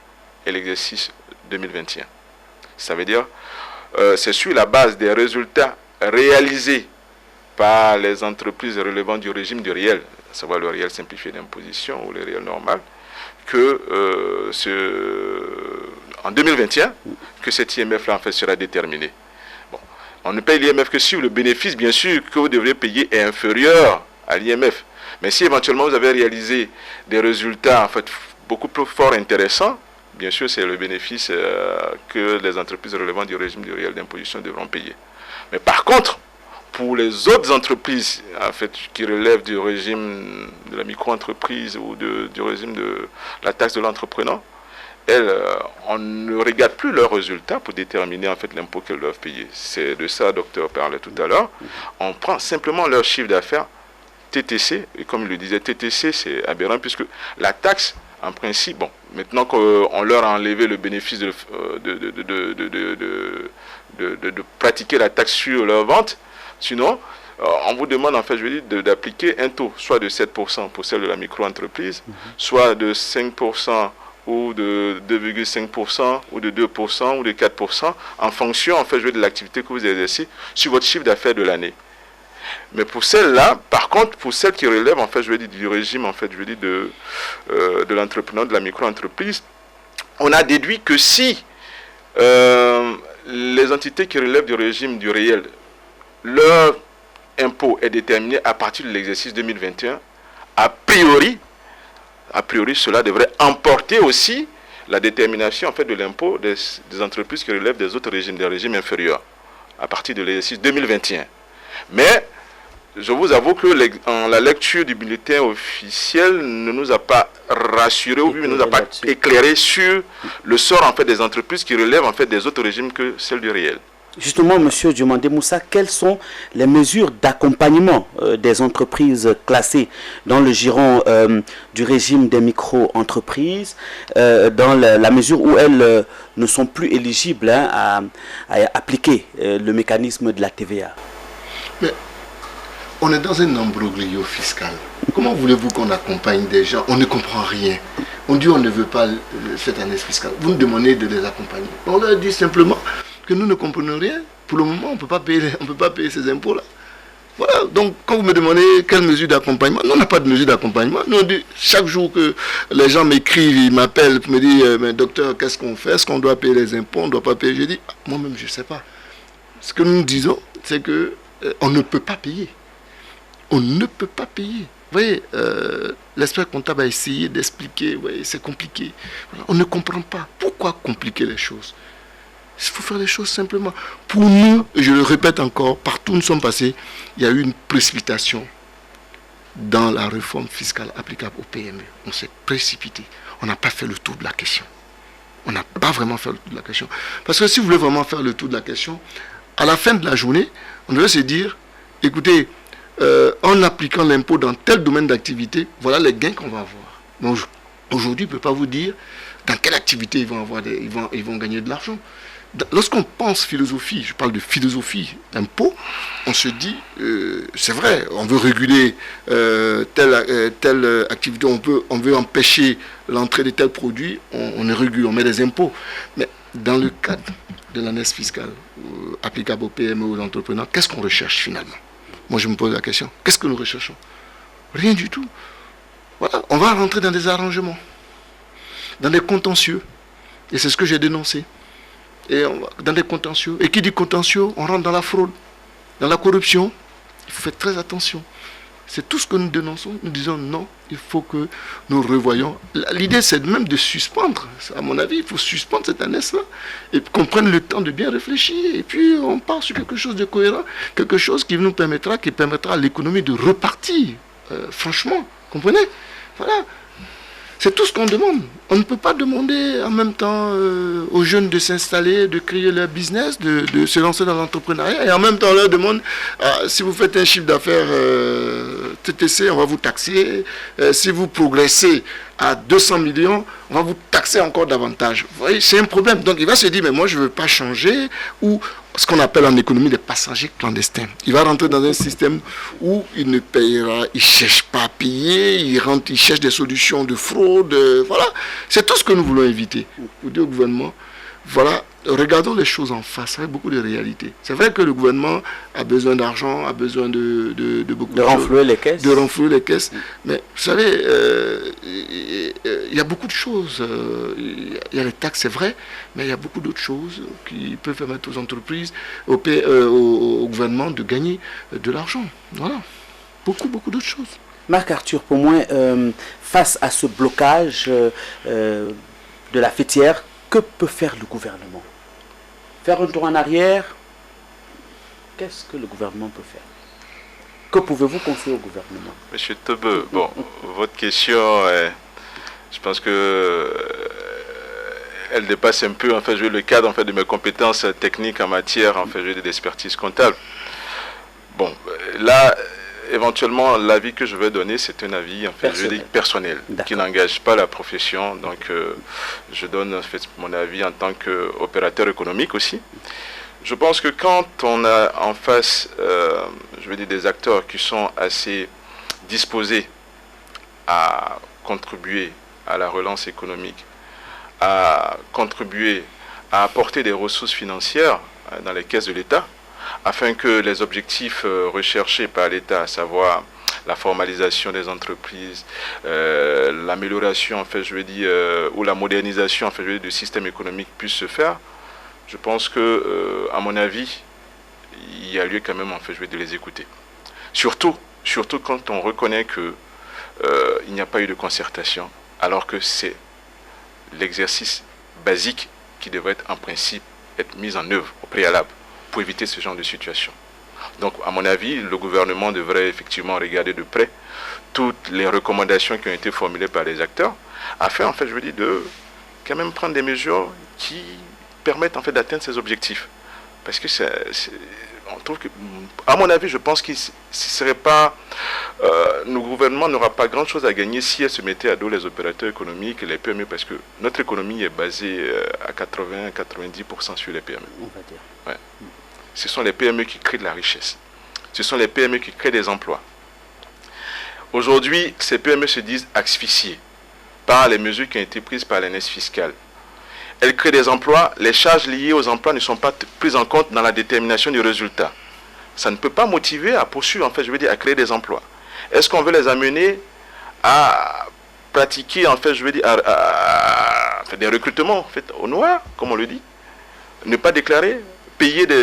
est l'exercice 2021. Ça veut dire, c'est sur la base des résultats réalisés par les entreprises relevant du régime du réel, à savoir le réel simplifié d'imposition ou le réel normal, que en 2021, que cet IMF-là en fait sera déterminé. Bon, on ne paye l'IMF que si le bénéfice, bien sûr, que vous devriez payer est inférieur à l'IMF. Mais si éventuellement vous avez réalisé des résultats en fait beaucoup plus forts et intéressants, bien sûr, c'est le bénéfice que les entreprises relevant du régime du réel d'imposition devront payer. Mais par contre, pour les autres entreprises en fait, qui relèvent du régime de la micro-entreprise ou du régime de la taxe de l'entrepreneur, elles, on ne regarde plus leurs résultats pour déterminer en fait l'impôt qu'elles doivent payer. C'est de ça, le docteur parlait tout à l'heure. On prend simplement leur chiffre d'affaires TTC, et comme il le disait, TTC c'est aberrant puisque la taxe, en principe, bon, maintenant qu'on leur a enlevé le bénéfice de pratiquer la taxe sur leur vente, sinon, on vous demande en fait, je veux dire, d'appliquer un taux, soit de 7% pour celle de la micro-entreprise, soit de 5% ou de 2,5% ou de 2% ou de 4% en fonction en fait, je veux dire, de l'activité que vous exercez sur votre chiffre d'affaires de l'année. Mais pour celles-là, par contre, pour celles qui relèvent en fait, je veux dire, du régime en fait, je veux dire, de l'entrepreneur, de la micro-entreprise, on a déduit que si les entités qui relèvent du régime du réel, leur impôt est déterminé à partir de l'exercice 2021, a priori, cela devrait emporter aussi la détermination en fait, de l'impôt des entreprises qui relèvent des autres régimes, des régimes inférieurs, à partir de l'exercice 2021. Mais je vous avoue que la lecture du bulletin officiel ne nous a pas rassurés ou ne nous a pas éclairé sur le sort en fait, des entreprises qui relèvent en fait, des autres régimes que celles du réel. Justement, M. Diomandé Moussa, quelles sont les mesures d'accompagnement des entreprises classées dans le giron du régime des micro-entreprises, dans la mesure où elles ne sont plus éligibles à appliquer le mécanisme de la TVA? Mais on est dans un imbroglio fiscal. Comment voulez-vous qu'on accompagne des gens? On ne comprend rien. On dit on ne veut pas cette année fiscale. Vous nous demandez de les accompagner. On leur dit simplement que nous ne comprenons rien. Pour le moment, on ne peut pas payer ces impôts-là. Voilà, donc quand vous me demandez quelle mesure d'accompagnement, nous on n'a pas de mesure d'accompagnement. Nous on dit, chaque jour que les gens m'écrivent, ils m'appellent pour me dire, mais docteur, qu'est-ce qu'on fait? Est-ce qu'on doit payer les impôts? On ne doit pas payer? Je dis, moi-même je ne sais pas. Ce que nous disons, c'est que on ne peut pas payer. On ne peut pas payer. Vous voyez, l'expert comptable a essayé d'expliquer, vous voyez, c'est compliqué. Voilà, on ne comprend pas. Pourquoi compliquer les choses? Il faut faire les choses simplement. Pour nous, je le répète encore, partout où nous sommes passés, il y a eu une précipitation dans la réforme fiscale applicable aux PME. On s'est précipité. On n'a pas fait le tour de la question. On n'a pas vraiment fait le tour de la question. Parce que si vous voulez vraiment faire le tour de la question, à la fin de la journée, on devrait se dire, écoutez, en appliquant l'impôt dans tel domaine d'activité, voilà les gains qu'on va avoir. Donc, aujourd'hui, je ne peux pas vous dire dans quelle activité ils vont gagner de l'argent. Lorsqu'on pense philosophie, je parle de philosophie impôt, on se dit, c'est vrai, on veut réguler telle activité, on veut empêcher l'entrée de tel produit, on régule, on met des impôts. Mais dans le cadre de l'année fiscale applicable aux PME, aux entrepreneurs, qu'est-ce qu'on recherche finalement? Moi je me pose la question, qu'est-ce que nous recherchons? Rien du tout. Voilà, on va rentrer dans des arrangements, dans des contentieux, et c'est ce que j'ai dénoncé. Et dans des contentieux. Et qui dit contentieux, on rentre dans la fraude, dans la corruption. Il faut faire très attention. C'est tout ce que nous dénonçons. Nous disons non, il faut que nous revoyons. L'idée, c'est même de suspendre. À mon avis, il faut suspendre cette année-là et qu'on prenne le temps de bien réfléchir. Et puis, on part sur quelque chose de cohérent, quelque chose qui permettra à l'économie de repartir. Franchement, comprenez? Voilà. C'est tout ce qu'on demande. On ne peut pas demander en même temps aux jeunes de s'installer, de créer leur business, de se lancer dans l'entrepreneuriat, et en même temps on leur demande, si vous faites un chiffre d'affaires TTC, on va vous taxer. Si vous progressez à 200 millions, on va vous taxer encore davantage. Vous voyez, c'est un problème. Donc il va se dire, mais moi je ne veux pas changer, ou ce qu'on appelle en économie des passagers clandestins. Il va rentrer dans un système où il ne payera, il ne cherche pas à payer, il cherche des solutions de fraude. Voilà, c'est tout ce que nous voulons éviter. Pour dire au gouvernement, voilà, regardons les choses en face avec beaucoup de réalité. C'est vrai que le gouvernement a besoin d'argent, a besoin de beaucoup de renflouer les caisses. De renflouer les caisses. Mais vous savez, il y a beaucoup de choses. Il y a les taxes, c'est vrai, mais il y a beaucoup d'autres choses qui peuvent permettre aux entreprises, au gouvernement de gagner de l'argent. Voilà. Beaucoup d'autres choses. Marc Arthur, pour moi, face à ce blocage de la fêtière, que peut faire le gouvernement? Faire un tour en arrière? Qu'est-ce que le gouvernement peut faire? Que pouvez-vous conseiller au gouvernement? Monsieur Tebe, bon, votre question, je pense que elle dépasse un peu le cadre de mes compétences techniques en matière d'expertise comptable. Bon, là, éventuellement, l'avis que je vais donner, c'est un avis personnel qui n'engage pas la profession. Donc, je donne mon avis en tant qu'opérateur économique aussi. Je pense que quand on a en face, des acteurs qui sont assez disposés à contribuer à la relance économique, à contribuer à apporter des ressources financières dans les caisses de l'État, afin que les objectifs recherchés par l'État, à savoir la formalisation des entreprises, l'amélioration, ou la modernisation, du système économique puisse se faire, je pense que, à mon avis, il y a lieu quand même, de les écouter. Surtout quand on reconnaît que il n'y a pas eu de concertation, alors que c'est l'exercice basique qui devrait en principe être mis en œuvre au préalable pour éviter ce genre de situation. Donc, à mon avis, le gouvernement devrait effectivement regarder de près toutes les recommandations qui ont été formulées par les acteurs, afin, de quand même prendre des mesures qui permettent, d'atteindre ces objectifs. Parce que on trouve que, à mon avis, je pense que le gouvernement n'aura pas grand-chose à gagner si elle se mettait à dos les opérateurs économiques et les PME, parce que notre économie est basée à 80-90% sur les PME. On va dire. Ouais. Ce sont les PME qui créent de la richesse. Ce sont les PME qui créent des emplois. Aujourd'hui, ces PME se disent asphyxiées par les mesures qui ont été prises par l'ANS fiscale. Elles créent des emplois, les charges liées aux emplois ne sont pas prises en compte dans la détermination du résultat. Ça ne peut pas motiver à poursuivre, à créer des emplois. Est-ce qu'on veut les amener à pratiquer, des recrutements au noir, comme on le dit? Ne pas déclarer,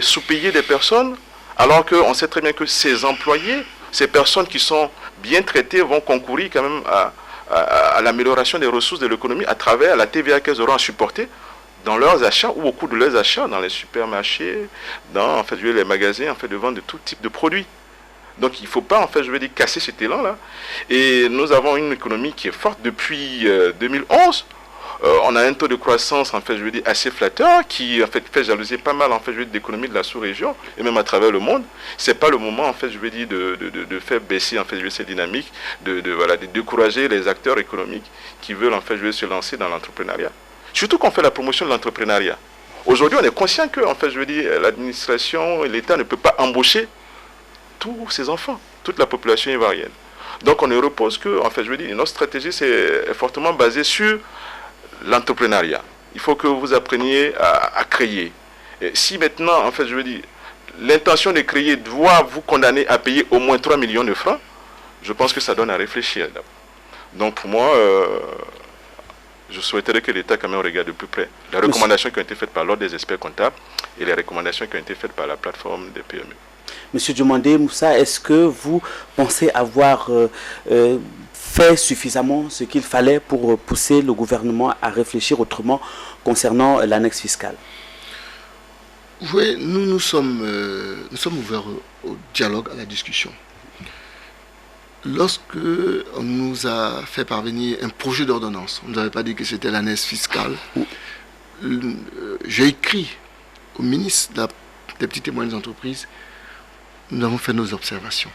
sous-payer des personnes, alors qu'on sait très bien que ces employés, ces personnes qui sont bien traitées vont concourir quand même à l'amélioration des ressources de l'économie à travers la TVA qu'elles auront à supporter dans leurs achats ou au cours de leurs achats dans les supermarchés, dans les magasins de vente de tout type de produits. Donc il ne faut pas casser cet élan-là. Et nous avons une économie qui est forte depuis 2011. On a un taux de croissance assez flatteur qui fait jalouser pas mal d'économies de la sous-région et même à travers le monde. C'est pas le moment de faire baisser cette dynamique, de décourager les acteurs économiques qui veulent se lancer dans l'entrepreneuriat. Surtout qu'on fait la promotion de l'entrepreneuriat. Aujourd'hui, on est conscient que l'administration et l'État ne peut pas embaucher tous ces enfants, toute la population ivoirienne. Donc on ne repose que notre stratégie est fortement basée sur l'entrepreneuriat. Il faut que vous appreniez à créer. Et si maintenant, l'intention de créer doit vous condamner à payer au moins 3 millions de francs, je pense que ça donne à réfléchir. Donc pour moi, je souhaiterais que l'État quand même regarde de plus près les recommandations qui ont été faites par l'Ordre des experts comptables et les recommandations qui ont été faites par la plateforme des PME. Monsieur Diomandé Moussa, est-ce que vous pensez avoir fait suffisamment ce qu'il fallait pour pousser le gouvernement à réfléchir autrement concernant l'annexe fiscale? Oui, nous sommes ouverts au dialogue, à la discussion. Lorsque on nous a fait parvenir un projet d'ordonnance, on ne nous avait pas dit que c'était l'annexe fiscale, j'ai écrit au ministre des petites et moyennes entreprises, nous avons fait nos observations.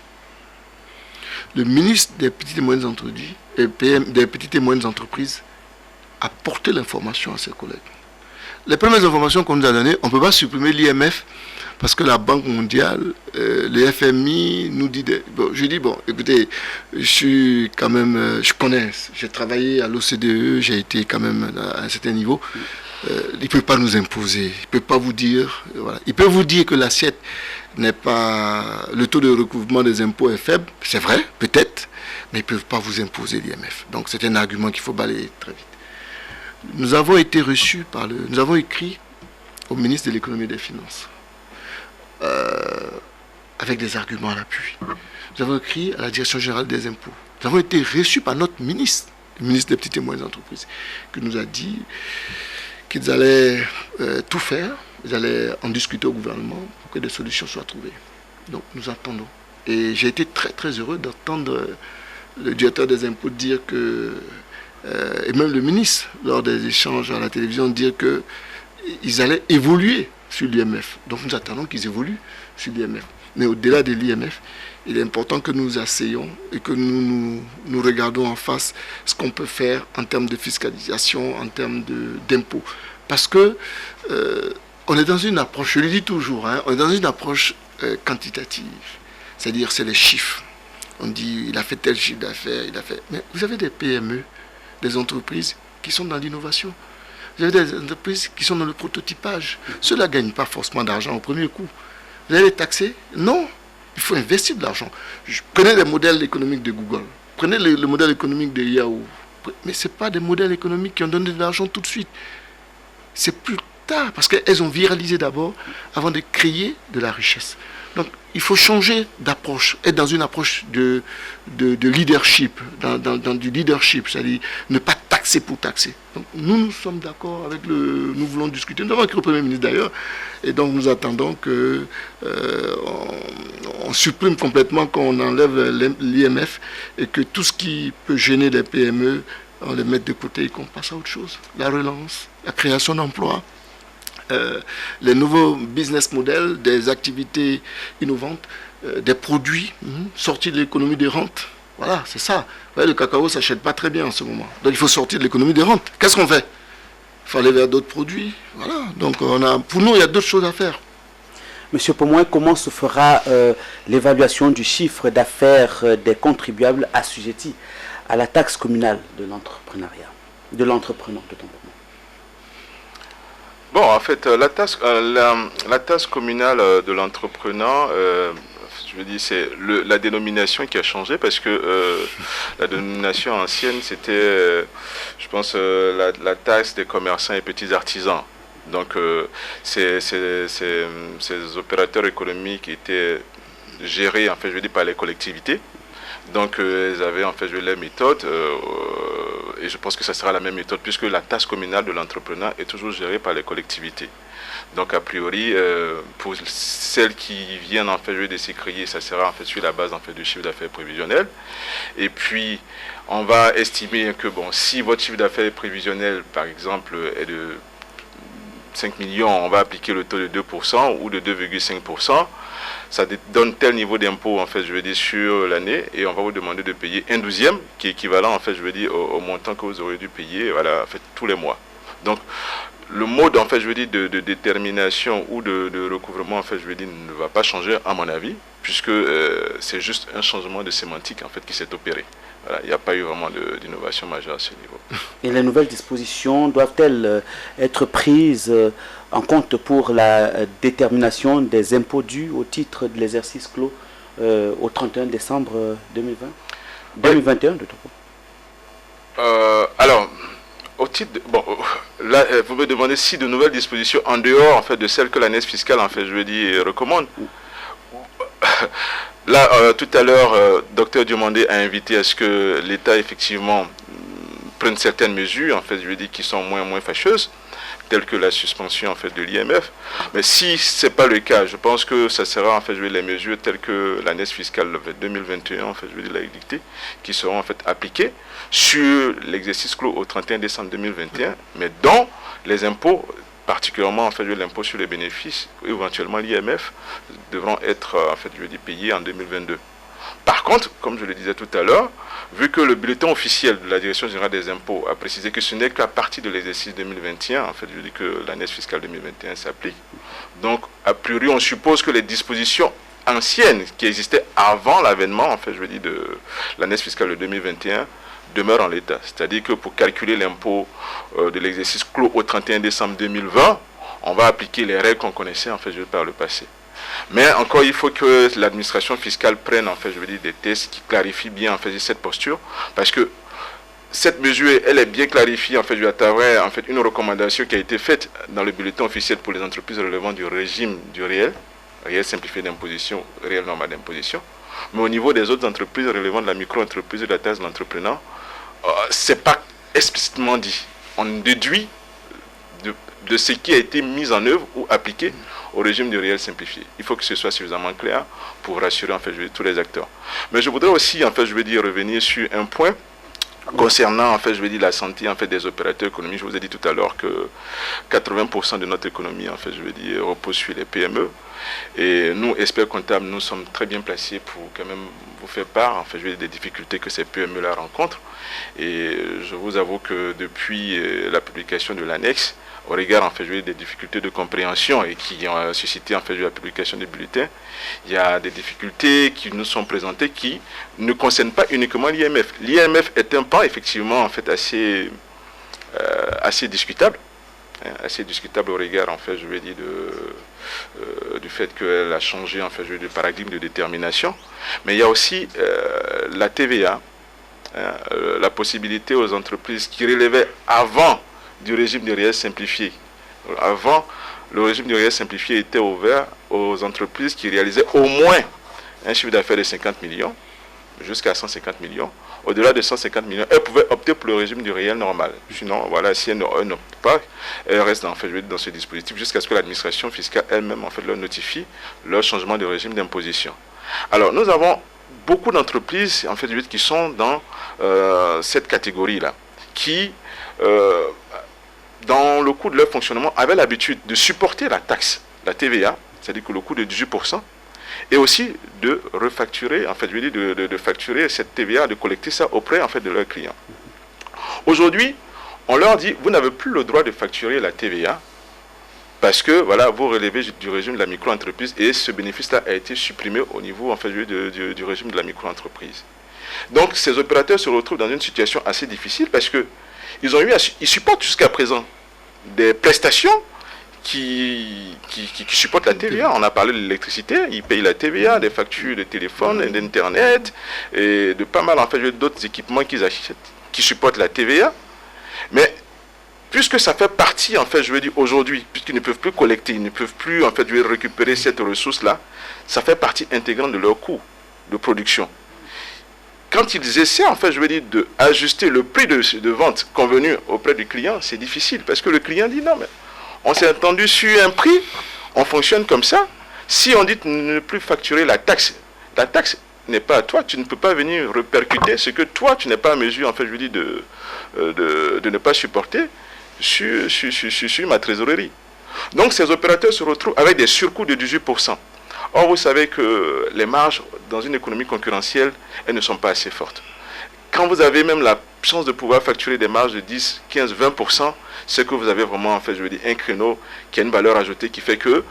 le ministre des petites et moyennes entreprises, des petites et moyennes entreprises a porté l'information à ses collègues. Les premières informations qu'on nous a données, on ne peut pas supprimer l'IMF parce que la Banque mondiale, le FMI nous dit... Bon, je dis, bon, écoutez, je suis quand même... je connais, j'ai travaillé à l'OCDE, j'ai été quand même à un certain niveau. Il ne peut pas nous imposer, il ne peut pas vous dire... Voilà. Il peut vous dire que l'assiette n'est pas... Le taux de recouvrement des impôts est faible, c'est vrai, peut-être, mais ils ne peuvent pas vous imposer l'IMF. Donc c'est un argument qu'il faut balayer très vite. Nous avons été reçus par le... Nous avons écrit au ministre de l'économie et des finances avec des arguments à l'appui. Nous avons écrit à la direction générale des impôts. Nous avons été reçus par notre ministre, le ministre des petites et moyennes entreprises, qui nous a dit qu'ils allaient tout faire, ils allaient en discuter au gouvernement pour que des solutions soient trouvées. Donc nous attendons. Et j'ai été très très heureux d'entendre le directeur des impôts dire que et même le ministre, lors des échanges à la télévision, dire qu'ils allaient évoluer sur l'IMF. Donc nous attendons qu'ils évoluent sur l'IMF. Mais au-delà de l'IMF, il est important que nous asseyons et que nous regardons en face ce qu'on peut faire en termes de fiscalisation, en termes d'impôts. Parce que on est dans une approche, je le dis toujours, on est dans une approche quantitative. C'est-à-dire c'est les chiffres. On dit il a fait tel chiffre d'affaires, il a fait... Mais vous avez des PME, des entreprises qui sont dans l'innovation. Vous avez des entreprises qui sont dans le prototypage. Ceux-là ne gagnent pas forcément d'argent au premier coup. Vous allez les taxer? Non. Il faut investir de l'argent. Prenez les modèles économiques de Google. Prenez le modèle économique de Yahoo. Mais ce n'est pas des modèles économiques qui ont donné de l'argent tout de suite. C'est plus tard, parce qu'elles ont viralisé d'abord avant de créer de la richesse. Donc, il faut changer d'approche, être dans une approche de leadership, dans du leadership, c'est-à-dire ne pas taxer pour taxer. Donc, nous sommes d'accord avec nous voulons discuter, nous avons écrit au Premier ministre d'ailleurs, et donc nous attendons que on supprime complètement, qu'on enlève l'IMF, et que tout ce qui peut gêner les PME, on les mette de côté et qu'on passe à autre chose. La relance, la création d'emplois. Les nouveaux business models, des activités innovantes, des produits sortis de l'économie des rentes. Voilà, c'est ça. Vous voyez, le cacao ne s'achète pas très bien en ce moment. Donc il faut sortir de l'économie des rentes. Qu'est-ce qu'on fait? Il faut aller vers d'autres produits. Voilà. Donc pour nous, il y a d'autres choses à faire. Monsieur Pomoy, comment se fera l'évaluation du chiffre d'affaires des contribuables assujettis à la taxe communale de l'entrepreneuriat, de l'entrepreneur de ton moment? Bon, en fait, la taxe communale de l'entrepreneur, je veux dire, c'est la dénomination qui a changé parce que la dénomination ancienne, c'était, je pense, la taxe des commerçants et petits artisans. Donc, ces opérateurs économiques étaient gérés, en fait, je veux dire, par les collectivités. Donc, ils avaient, en fait, les méthodes, et je pense que ça sera la même méthode, puisque la taxe communale de l'entrepreneur est toujours gérée par les collectivités. Donc, a priori, pour celles qui viennent, en fait, de s'écrier, ça sera, en fait, sur la base, en fait, du chiffre d'affaires prévisionnel. Et puis, on va estimer que, bon, si votre chiffre d'affaires prévisionnel, par exemple, est de 5 millions, on va appliquer le taux de 2% ou de 2,5%. Ça donne tel niveau d'impôt, en fait, je veux dire, sur l'année, et on va vous demander de payer un 12e, qui est équivalent, en fait, je veux dire, au montant que vous aurez dû payer, voilà, en fait, tous les mois. Donc, le mode, en fait, je veux dire, de détermination ou de recouvrement, en fait, je veux dire, ne va pas changer, à mon avis, puisque c'est juste un changement de sémantique, en fait, qui s'est opéré. Voilà, il n'y a pas eu vraiment d'innovation majeure à ce niveau. Et les nouvelles dispositions doivent-elles être prises en compte pour la détermination des impôts dus au titre de l'exercice clos au 31 décembre 2021 de alors, au titre là, vous me demandez si de nouvelles dispositions en dehors, en fait, de celles que la NES fiscale, en fait, je veux dire, recommande. Là, tout à l'heure, Dr Diomandé a invité à ce que l'État, effectivement, prenne certaines mesures, en fait, je veux dire, qui sont moins fâcheuses, telles que la suspension, en fait, de l'IMF. Mais si ce n'est pas le cas, je pense que ça sera, en fait, je veux dire, les mesures telles que la NES fiscale 2021, en fait, je veux dire, l'a dictée, qui seront, en fait, appliquées sur l'exercice clos au 31 décembre 2021, mais dont les impôts, particulièrement, en fait, l'impôt sur les bénéfices, éventuellement l'IMF, devront être, en fait, je veux dire, payés en 2022. Par contre, comme je le disais tout à l'heure, vu que le bulletin officiel de la Direction générale des impôts a précisé que ce n'est qu'à partir de l'exercice 2021, en fait, je dis que l'année fiscale 2021 s'applique. Donc, a priori, on suppose que les dispositions anciennes qui existaient avant l'avènement, en fait, je veux dire, de l'année fiscale de 2021 demeurent en l'état. C'est-à-dire que pour calculer l'impôt de l'exercice clos au 31 décembre 2020, on va appliquer les règles qu'on connaissait, en fait, je veux dire, par le passé. Mais encore, il faut que l'administration fiscale prenne, en fait, je veux dire, des tests qui clarifient bien, en fait, cette posture, parce que cette mesure, elle est bien clarifiée, en fait, à travers, en fait, une recommandation qui a été faite dans le bulletin officiel pour les entreprises relevant du régime du réel simplifié d'imposition, réel normal d'imposition. Mais au niveau des autres entreprises relevant de la micro-entreprise et de la taxe de l'entrepreneur, c'est pas explicitement dit. On déduit de ce qui a été mis en œuvre ou appliqué au régime du réel simplifié. Il faut que ce soit suffisamment clair pour rassurer, en fait, je veux dire, tous les acteurs. Mais je voudrais aussi, en fait, je veux dire, revenir sur un point concernant, en fait, je veux dire, la santé, en fait, des opérateurs économiques. Je vous ai dit tout à l'heure que 80% de notre économie, en fait, je veux dire, repose sur les PME. Et nous, experts comptables, nous sommes très bien placés pour quand même vous faire part, en fait, je veux dire, des difficultés que ces PME-là rencontrent. Et je vous avoue que depuis la publication de l'annexe, au regard, en fait, je veux dire, des difficultés de compréhension et qui ont suscité, en fait, la publication des bulletins, il y a des difficultés qui nous sont présentées qui ne concernent pas uniquement l'IMF. L'IMF est un pan, effectivement, en fait, assez discutable. Assez discutable au regard, en fait, je vais dire, du fait qu'elle a changé, en fait, de paradigme de détermination. Mais il y a aussi la TVA, la possibilité aux entreprises qui relevaient avant du régime du réel simplifié. Avant, le régime du réel simplifié était ouvert aux entreprises qui réalisaient au moins un chiffre d'affaires de 50 millions, jusqu'à 150 millions. Au-delà de 150 millions, elles pouvaient opter pour le régime du réel normal. Sinon, voilà, si elles n'optent pas, elles restent, en fait, dans ce dispositif jusqu'à ce que l'administration fiscale elle-même, en fait, leur notifie leur changement de régime d'imposition. Alors, nous avons beaucoup d'entreprises, en fait, qui sont dans cette catégorie-là, qui, dans le coût de leur fonctionnement, avaient l'habitude de supporter la taxe, la TVA, c'est-à-dire que le coût de 18%, et aussi de refacturer, en fait, je veux dire, de facturer cette TVA, de collecter ça auprès, en fait, de leurs clients. Aujourd'hui, on leur dit, vous n'avez plus le droit de facturer la TVA parce que, voilà, vous relevez du régime de la micro-entreprise et ce bénéfice-là a été supprimé au niveau, en fait, du régime de la micro-entreprise. Donc, ces opérateurs se retrouvent dans une situation assez difficile parce que ils supportent jusqu'à présent des prestations qui supportent la TVA. On a parlé de l'électricité, ils payent la TVA, des factures de téléphone, d'internet, et de pas mal, en fait, d'autres équipements qu'ils achètent, qui supportent la TVA. Mais, puisque ça fait partie, en fait, je veux dire, aujourd'hui, puisqu'ils ne peuvent plus collecter, ils ne peuvent plus, en fait, je veux dire, récupérer cette ressource-là, ça fait partie intégrante de leur coût de production. Quand ils essaient, en fait, je veux dire, d'ajuster le prix de vente convenu auprès du client, c'est difficile, parce que le client dit non, mais on s'est entendu sur un prix, on fonctionne comme ça. Si on dit de ne plus facturer la taxe n'est pas à toi, tu ne peux pas venir répercuter ce que toi, tu n'es pas à mesure, en fait, je veux dire, de ne pas supporter sur ma trésorerie. Donc, ces opérateurs se retrouvent avec des surcoûts de 18%. Or, vous savez que les marges dans une économie concurrentielle, elles ne sont pas assez fortes. Quand vous avez même la chance de pouvoir facturer des marges de 10, 15, 20%, c'est que vous avez vraiment, en fait, je veux dire, un créneau qui a une valeur ajoutée qui fait que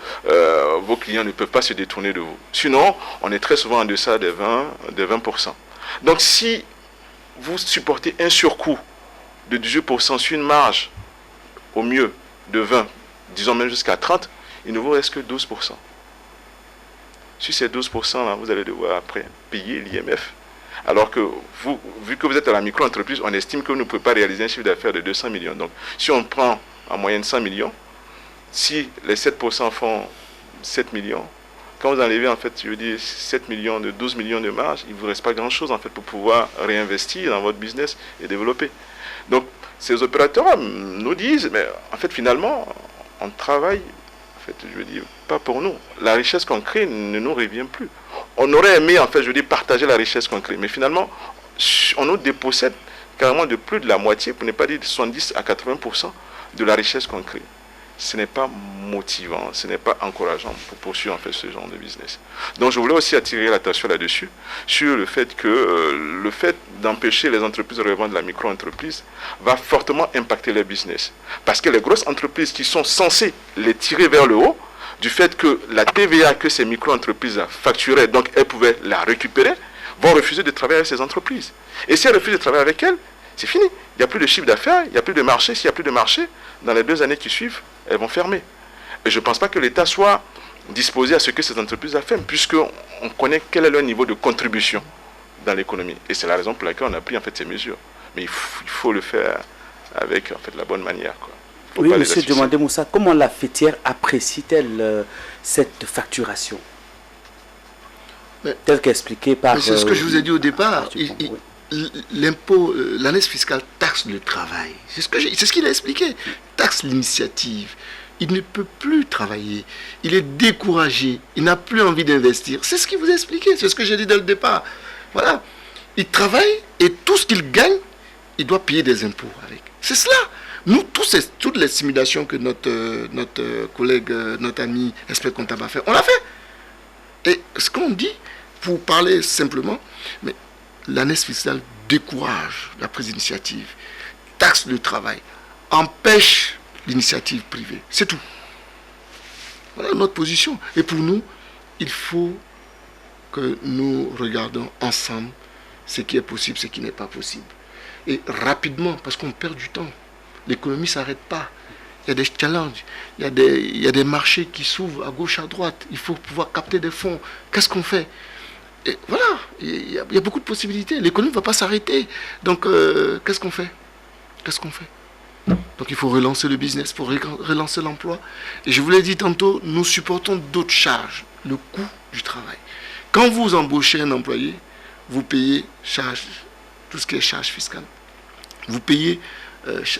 vos clients ne peuvent pas se détourner de vous. Sinon, on est très souvent en deçà des 20%. Donc, si vous supportez un surcoût de 18% sur une marge, au mieux, de 20, disons même jusqu'à 30, il ne vous reste que 12%. Sur ces 12%-là, vous allez devoir après payer l'IMF. Alors que vous, vu que vous êtes à la micro-entreprise, on estime que vous ne pouvez pas réaliser un chiffre d'affaires de 200 millions. Donc, si on prend en moyenne 100 millions, si les 7% font 7 millions, quand vous enlevez, en fait, je veux dire, 7 millions de 12 millions de marge, il ne vous reste pas grand-chose, en fait, pour pouvoir réinvestir dans votre business et développer. Donc, ces opérateurs nous disent, mais en fait, finalement, on travaille, en fait, je veux dire, pas pour nous. La richesse qu'on crée ne nous revient plus. On aurait aimé, en fait, je veux dire, partager la richesse qu'on crée, mais finalement, on nous dépossède carrément de plus de la moitié, pour ne pas dire de 70 à 80% de la richesse qu'on crée. ce n'est pas motivant, ce n'est pas encourageant pour poursuivre en fait ce genre de business. Donc je voulais aussi attirer l'attention là-dessus, sur le fait que le fait d'empêcher les entreprises relevant de la micro-entreprise va fortement impacter les business. Parce que les grosses entreprises qui sont censées les tirer vers le haut, du fait que la TVA que ces micro-entreprises facturaient, donc elles pouvaient la récupérer, vont refuser de travailler avec ces entreprises. Et si elles refusent de travailler avec elles, c'est fini. Il n'y a plus de chiffre d'affaires, il n'y a plus de marché. S'il n'y a plus de marché, dans les 2 années qui suivent, elles vont fermer. Et je ne pense pas que l'État soit disposé à ce que ces entreprises ferment, puisqu'on connaît quel est leur niveau de contribution dans l'économie. Et c'est la raison pour laquelle on a pris en fait ces mesures. Mais il faut le faire avec en fait la bonne manière, quoi. Oui, M. Diomandé Moussa, comment la fêtière apprécie-t-elle cette facturation telle qu'expliquée par... C'est ce que je vous ai dit au départ. L'impôt, l'année fiscale taxe le travail. C'est ce qu'il a expliqué. Taxe l'initiative. Il ne peut plus travailler. Il est découragé. Il n'a plus envie d'investir. C'est ce qu'il vous a expliqué. C'est ce que j'ai dit dès le départ. Voilà. Il travaille et tout ce qu'il gagne, il doit payer des impôts avec. C'est cela. Nous, toutes les simulations que notre collègue, notre ami expert comptable a fait, on l'a fait. Et ce qu'on dit, pour parler simplement, mais l'année fiscale décourage la prise d'initiative, taxe le travail, empêche l'initiative privée. C'est tout. Voilà notre position. Et pour nous, il faut que nous regardons ensemble ce qui est possible, ce qui n'est pas possible. Et rapidement, parce qu'on perd du temps. L'économie ne s'arrête pas. Il y a des challenges, il y a des marchés qui s'ouvrent à gauche, à droite. Il faut pouvoir capter des fonds. Qu'est-ce qu'on fait? Et voilà, il y a beaucoup de possibilités. L'économie ne va pas s'arrêter. Donc, qu'est-ce qu'on fait? Donc, il faut relancer le business, il faut relancer l'emploi. Et je vous l'ai dit tantôt, nous supportons d'autres charges. Le coût du travail. Quand vous embauchez un employé, vous payez tout ce qui est charge fiscale. Vous payez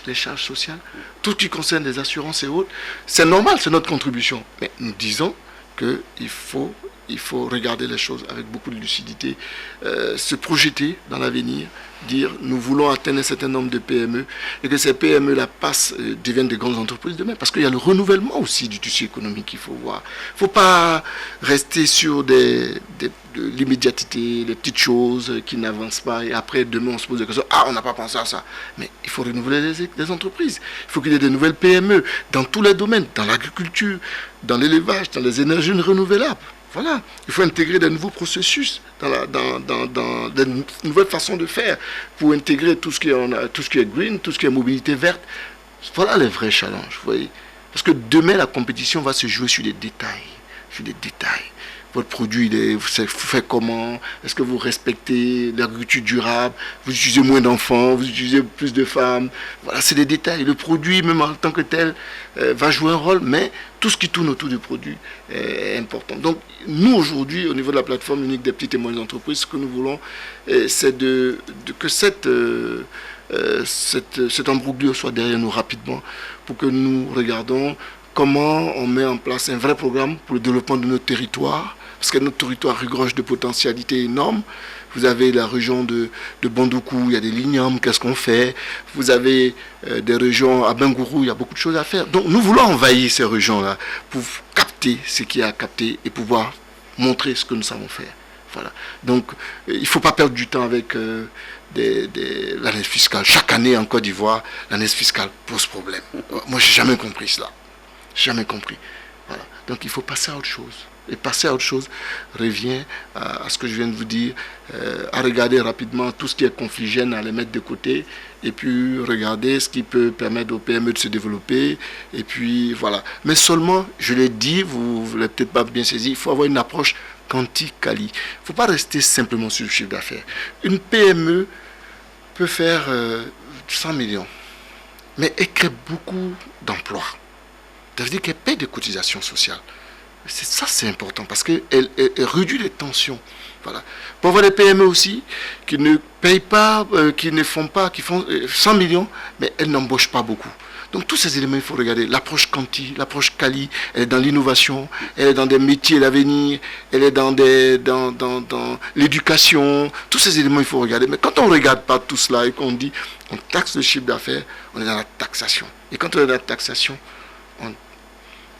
les charges sociales, tout ce qui concerne les assurances et autres. C'est normal, c'est notre contribution. Mais nous disons qu'il faut regarder les choses avec beaucoup de lucidité, se projeter dans l'avenir, dire nous voulons atteindre un certain nombre de PME et que ces PME-là deviennent des grandes entreprises demain. Parce qu'il y a le renouvellement aussi du tissu économique qu'il faut voir. Il ne faut pas rester sur de l'immédiateté, les petites choses qui n'avancent pas et après demain on se pose des questions, on n'a pas pensé à ça. Mais il faut renouveler les entreprises. Il faut qu'il y ait des nouvelles PME dans tous les domaines, dans l'agriculture, dans l'élevage, dans les énergies renouvelables. Voilà, il faut intégrer des nouveaux processus dans des nouvelles façons de faire pour intégrer tout ce qui est green, tout ce qui est mobilité verte. Voilà les vrais challenges, vous voyez. Parce que demain, la compétition va se jouer sur des détails. Votre produit, vous faites comment? Est-ce que vous respectez l'agriculture durable? Vous utilisez moins d'enfants? Vous utilisez plus de femmes? Voilà, c'est des détails. Le produit, même en tant que tel, va jouer un rôle, mais tout ce qui tourne autour du produit est important. Donc, nous, aujourd'hui, au niveau de la plateforme unique des petites et moyennes entreprises, ce que nous voulons, c'est que cet embroglio soit derrière nous rapidement pour que nous regardions comment on met en place un vrai programme pour le développement de notre territoire. Parce que notre territoire regorge de potentialités énormes. Vous avez la région de Bandoukou, il y a des lignes, qu'est-ce qu'on fait? Vous avez des régions à Bengourou, il y a beaucoup de choses à faire. Donc nous voulons envahir ces régions-là pour capter ce qu'il y a à capter et pouvoir montrer ce que nous savons faire. Voilà. Donc il ne faut pas perdre du temps avec l'année fiscale. Chaque année en Côte d'Ivoire, l'année fiscale pose problème. Moi, je n'ai jamais compris cela. Jamais compris. Voilà. Donc il faut passer à autre chose. Et passer à autre chose revient à ce que je viens de vous dire, à regarder rapidement tout ce qui est confligène, à les mettre de côté, et puis regarder ce qui peut permettre aux PME de se développer, et puis voilà. Mais seulement, je l'ai dit, vous ne l'avez peut-être pas bien saisi, il faut avoir une approche quanti-quali. Il ne faut pas rester simplement sur le chiffre d'affaires. Une PME peut faire 100 millions, mais elle crée beaucoup d'emplois. Ça veut dire qu'elle paie des cotisations sociales. Ça, c'est important parce qu'elle réduit les tensions. Voilà. Pour avoir des PME aussi qui ne payent pas, qui font 100 millions, mais elles n'embauchent pas beaucoup. Donc tous ces éléments, il faut regarder. L'approche quanti, l'approche quali, elle est dans l'innovation, elle est dans des métiers d'avenir, elle est dans l'éducation. Tous ces éléments, il faut regarder. Mais quand on ne regarde pas tout cela et qu'on dit on taxe le chiffre d'affaires, on est dans la taxation. Et quand on est dans la taxation, on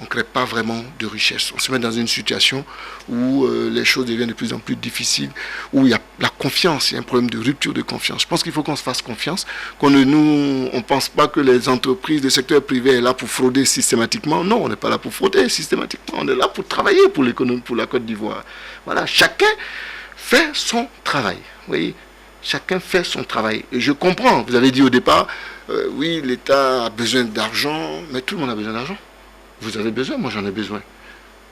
on ne crée pas vraiment de richesse. On se met dans une situation où les choses deviennent de plus en plus difficiles, où il y a la confiance, il y a un problème de rupture de confiance. Je pense qu'il faut qu'on se fasse confiance, on ne pense pas que les entreprises du secteur privé sont là pour frauder systématiquement. Non, on n'est pas là pour frauder systématiquement, on est là pour travailler pour l'économie, pour la Côte d'Ivoire. Voilà, chacun fait son travail. Vous voyez, chacun fait son travail. Et je comprends, vous avez dit au départ, oui, l'État a besoin d'argent, mais tout le monde a besoin d'argent. Vous avez besoin, moi j'en ai besoin.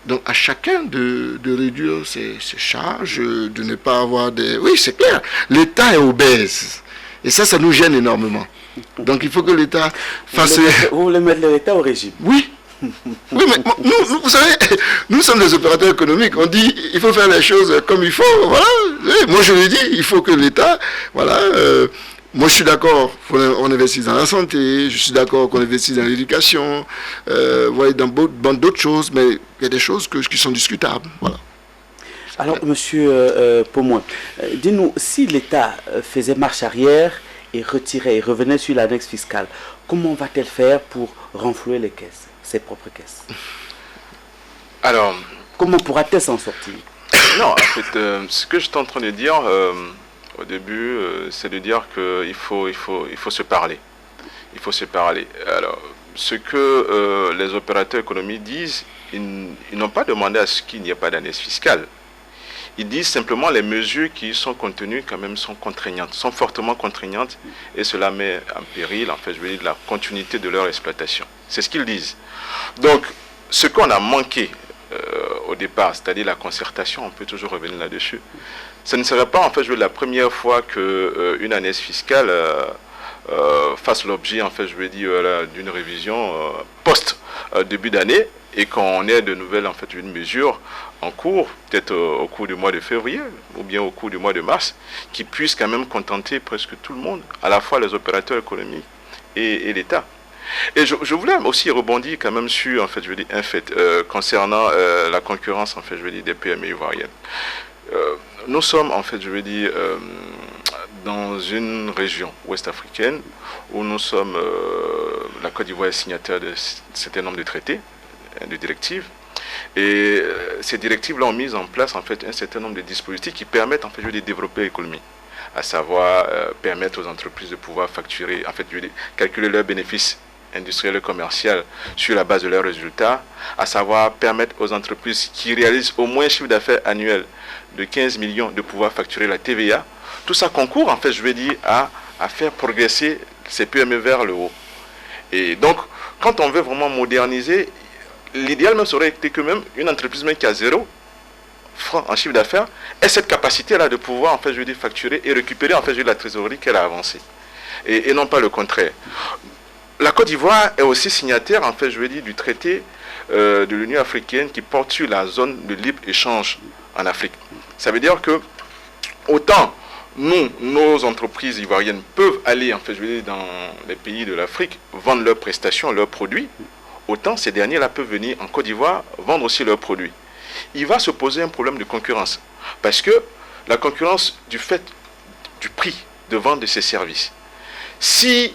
Donc à chacun de réduire ses charges, de ne pas avoir des... Oui, c'est clair, l'État est obèse. Et ça nous gêne énormément. Donc il faut que l'État fasse... Vous voulez mettre l'État au régime? Oui. Oui, mais nous, vous savez, nous sommes des opérateurs économiques. On dit il faut faire les choses comme il faut. Voilà. Moi je le dis, il faut que l'État... Voilà. Moi, je suis d'accord qu'on investisse dans la santé, je suis d'accord qu'on investisse dans l'éducation, voilà, dans d'autres choses, mais il y a des choses qui sont discutables. Voilà. Alors, monsieur Pomoy, dis-nous, si l'État faisait marche arrière et revenait sur l'annexe fiscale, comment va-t-elle faire pour renflouer les caisses, ses propres caisses? Alors, comment pourra-t-elle s'en sortir? Non, en fait, ce que je suis en train de dire... au début, c'est de dire qu'il faut se parler. Il faut se parler. Alors, ce que les opérateurs économiques disent, ils n'ont pas demandé à ce qu'il n'y ait pas d'annexe fiscale. Ils disent simplement les mesures qui sont contenues quand même sont contraignantes, sont fortement contraignantes, et cela met en péril, en fait, je veux dire, la continuité de leur exploitation. C'est ce qu'ils disent. Donc, ce qu'on a manqué au départ, c'est-à-dire la concertation, on peut toujours revenir là-dessus. Ce ne serait pas en fait la première fois qu'une annexe fiscale fasse l'objet en fait je veux dire d'une révision post début d'année et qu'on ait de nouvelles en fait une mesure en cours, peut-être au cours du mois de février ou bien au cours du mois de mars, qui puisse quand même contenter presque tout le monde, à la fois les opérateurs économiques et l'État. Et je voulais aussi rebondir quand même sur en fait je veux dire un fait concernant la concurrence en fait je veux dire des PME ivoiriennes. Nous sommes en fait je veux dire dans une région ouest-africaine où nous sommes la Côte d'Ivoire est signataire de certain nombre de traités, de directives, et ces directives là ont mis en place en fait un certain nombre de dispositifs qui permettent en fait de développer l'économie, à savoir permettre aux entreprises de pouvoir facturer, en fait je veux dire, calculer leurs bénéfices industriel et commercial sur la base de leurs résultats, à savoir permettre aux entreprises qui réalisent au moins un chiffre d'affaires annuel de 15 millions de pouvoir facturer la TVA. Tout ça concourt en fait je veux dire à faire progresser ces PME vers le haut. Et donc quand on veut vraiment moderniser, l'idéal même serait que même une entreprise même qui a 0 francs en chiffre d'affaires ait cette capacité là de pouvoir en fait je veux dire facturer et récupérer en fait je veux dire, la trésorerie qu'elle a avancée et non pas le contraire. La Côte d'Ivoire est aussi signataire, en fait, je veux dire, du traité de l'Union africaine qui porte sur la zone de libre-échange en Afrique. Ça veut dire que, autant nos entreprises ivoiriennes peuvent aller, en fait, je veux dire, dans les pays de l'Afrique, vendre leurs prestations, leurs produits, autant ces derniers-là peuvent venir en Côte d'Ivoire vendre aussi leurs produits. Il va se poser un problème de concurrence, parce que la concurrence du fait du prix de vente de ces services. Si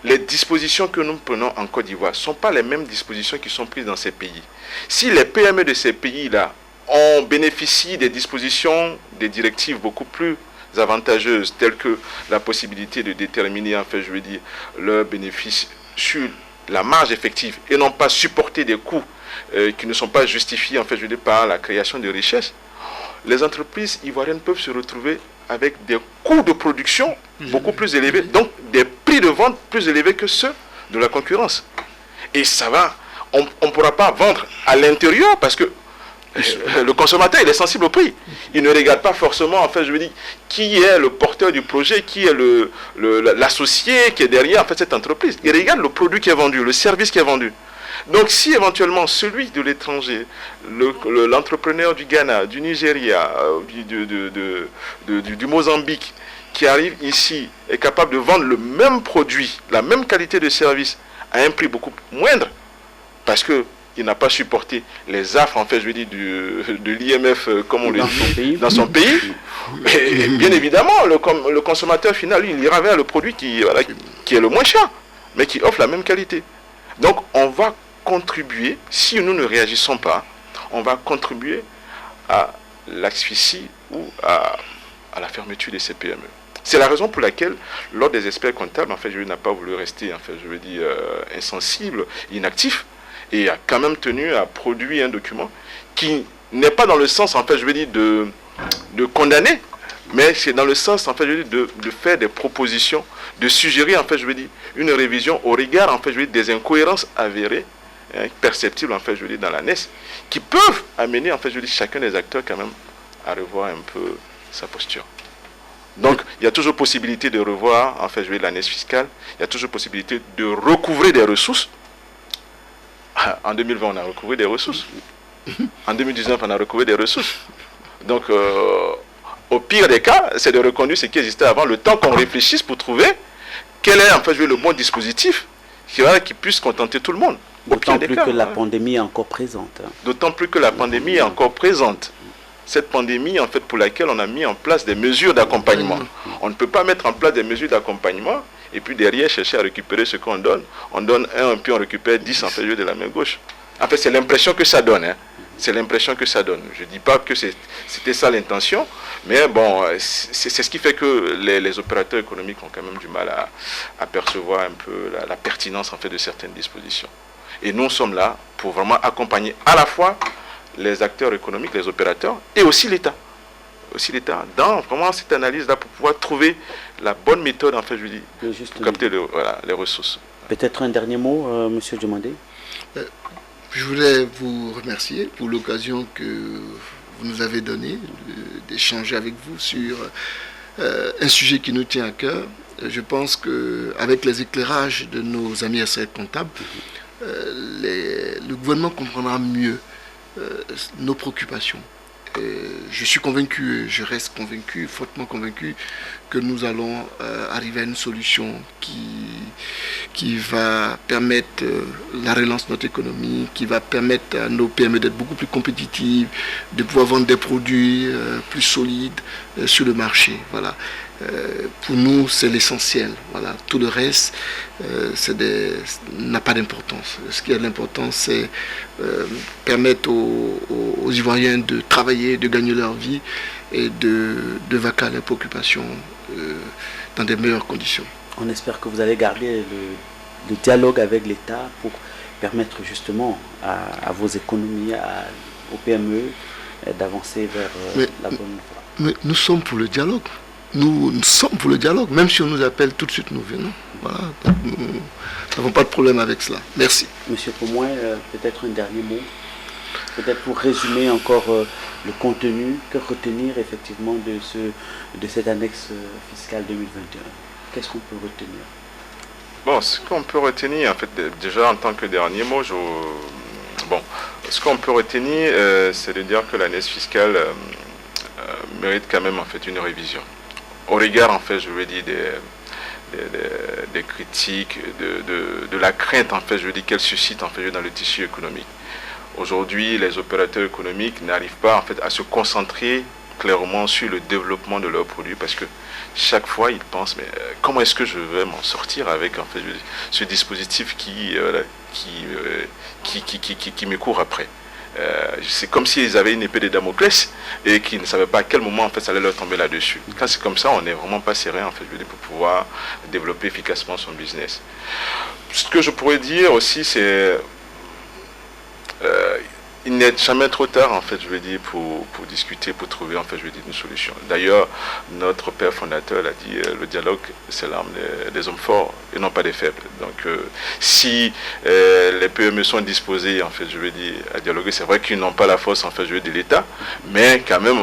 les dispositions que nous prenons en Côte d'Ivoire ne sont pas les mêmes dispositions qui sont prises dans ces pays. Si les PME de ces pays-là ont bénéficié des dispositions, des directives beaucoup plus avantageuses, telles que la possibilité de déterminer, en fait, je veux dire, leurs bénéfices sur la marge effective et non pas supporter des coûts qui ne sont pas justifiés, en fait, je veux dire, par la création de richesses, les entreprises ivoiriennes peuvent se retrouver avec des coûts de production beaucoup plus élevés, donc des prix de vente plus élevés que ceux de la concurrence. Et ça va, on ne pourra pas vendre à l'intérieur parce que le consommateur il est sensible au prix. Il ne regarde pas forcément, en fait, je veux dire, qui est le porteur du projet, qui est l'associé qui est derrière en fait, cette entreprise. Il regarde le produit qui est vendu, le service qui est vendu. Donc si éventuellement celui de l'étranger, l'entrepreneur du Ghana, du Nigeria, du Mozambique, qui arrive ici, est capable de vendre le même produit, la même qualité de service, à un prix beaucoup moindre, parce qu'il n'a pas supporté les affres, en fait, je veux dire, de l'IMF, comme on le dit, dans son pays. Et bien évidemment, le consommateur final, lui, il ira vers le produit qui est le moins cher, mais qui offre la même qualité. Donc, on va contribuer, si nous ne réagissons pas, on va contribuer à l'asphyxie ou à la fermeture de ces PME. C'est la raison pour laquelle l'ordre des experts comptables, en fait, je n'a pas voulu rester, en fait, je veux dire, insensible, inactif, et a quand même tenu à produire un document qui n'est pas dans le sens, en fait, je veux dire, de condamner, mais c'est dans le sens, en fait, je veux dire, de faire des propositions, de suggérer, en fait, je veux dire, une révision au regard, en fait, je veux dire, des incohérences avérées, perceptibles, en fait, je veux dire, dans la NES, qui peuvent amener, en fait, je veux dire, chacun des acteurs, quand même, à revoir un peu sa posture. Donc, il y a toujours possibilité de revoir, en fait, je veux dire, la NES fiscale, il y a toujours possibilité de recouvrer des ressources. En 2020, on a recouvré des ressources. En 2019, on a recouvré des ressources. Donc, au pire des cas, c'est de reconduire ce qui existait avant, le temps qu'on réfléchisse pour trouver quel est, en fait, je veux dire, le bon dispositif qui puisse contenter tout le monde. D'autant plus que la pandémie est encore présente. D'autant plus que la pandémie est encore présente. Cette pandémie, en fait, pour laquelle on a mis en place des mesures d'accompagnement. On ne peut pas mettre en place des mesures d'accompagnement et puis derrière chercher à récupérer ce qu'on donne. On donne 1 et puis on récupère 10 en fait de la main gauche. En fait, c'est l'impression que ça donne. C'est l'impression que ça donne. Je ne dis pas que c'était ça l'intention, mais bon, c'est ce qui fait que les opérateurs économiques ont quand même du mal à percevoir un peu la pertinence en fait de certaines dispositions. Et nous sommes là pour vraiment accompagner à la fois les acteurs économiques, les opérateurs, et aussi l'État. Aussi l'État, dans vraiment cette analyse-là, pour pouvoir trouver la bonne méthode, en fait, je dis, pour capter les ressources. Peut-être un dernier mot, Monsieur Diomandé. Je voulais vous remercier pour l'occasion que vous nous avez donnée d'échanger avec vous sur un sujet qui nous tient à cœur. Je pense qu'avec les éclairages de nos amis experts comptables, le gouvernement comprendra mieux nos préoccupations. Je suis convaincu, je reste convaincu, fortement convaincu que nous allons arriver à une solution qui va permettre la relance de notre économie, qui va permettre à nos PME d'être beaucoup plus compétitives, de pouvoir vendre des produits plus solides sur le marché. Voilà. Pour nous, c'est l'essentiel. Voilà. Tout le reste n'a pas d'importance. Ce qui a de l'importance, c'est permettre aux Ivoiriens de travailler, de gagner leur vie et de vaquer à leurs préoccupations dans des meilleures conditions. On espère que vous allez garder le dialogue avec l'État pour permettre justement à vos économies, aux PME, d'avancer vers la bonne voie. Mais nous sommes pour le dialogue. Nous sommes pour le dialogue. Même si on nous appelle, tout de suite nous venons. Voilà. Donc, nous n'avons pas de problème avec cela. Merci. Monsieur Pomoy, peut-être un dernier mot. Peut-être pour résumer encore le contenu, que retenir effectivement de cette annexe fiscale 2021. Qu'est-ce qu'on peut retenir? Bon, ce qu'on peut retenir, en fait, déjà en tant que dernier mot, ce qu'on peut retenir, c'est de dire que l'année fiscale mérite quand même en fait une révision. Au regard, en fait, je veux dire des critiques, de la crainte, en fait, je veux dire qu'elle suscite en fait dans le tissu économique. Aujourd'hui, les opérateurs économiques n'arrivent pas en fait à se concentrer clairement sur le développement de leurs produits parce que chaque fois ils pensent mais comment est-ce que je vais m'en sortir avec en fait ce dispositif qui me court après. C'est comme s'ils avaient une épée de Damoclès et qu'ils ne savaient pas à quel moment en fait ça allait leur tomber là-dessus. Quand c'est comme ça, on n'est vraiment pas serein en fait, je veux dire, pour pouvoir développer efficacement son business. Ce que je pourrais dire aussi, c'est il n'est jamais trop tard en fait, je veux dire, pour discuter, pour trouver en fait, je veux dire, une solution. D'ailleurs, notre père fondateur a dit le dialogue, c'est l'arme des hommes forts et non pas des faibles. Donc, si les PME sont disposés en fait, je veux dire, à dialoguer, c'est vrai qu'ils n'ont pas la force en fait, je veux dire, de l'État, mais quand même,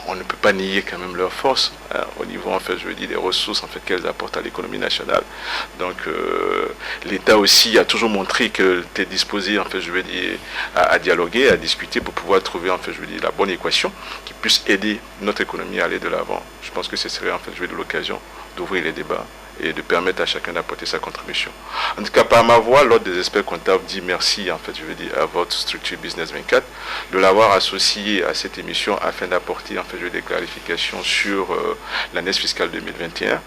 on ne peut pas nier quand même leur force au niveau en fait, je veux dire, des ressources en fait qu'elles apportent à l'économie nationale. Donc, l'État aussi a toujours montré qu'il était disposé en fait, je veux dire, à dialoguer, à discuter pour pouvoir trouver en fait, je veux dire, la bonne équation qui puisse aider notre économie à aller de l'avant. Je pense que ce serait en fait, je veux dire, l'occasion d'ouvrir les débats et de permettre à chacun d'apporter sa contribution. En tout cas, par ma voix, l'ordre des experts comptables dit merci, en fait, je veux dire, à votre structure Business 24 de l'avoir associé à cette émission afin d'apporter, en fait, je veux dire, des clarifications sur l'année fiscale 2021.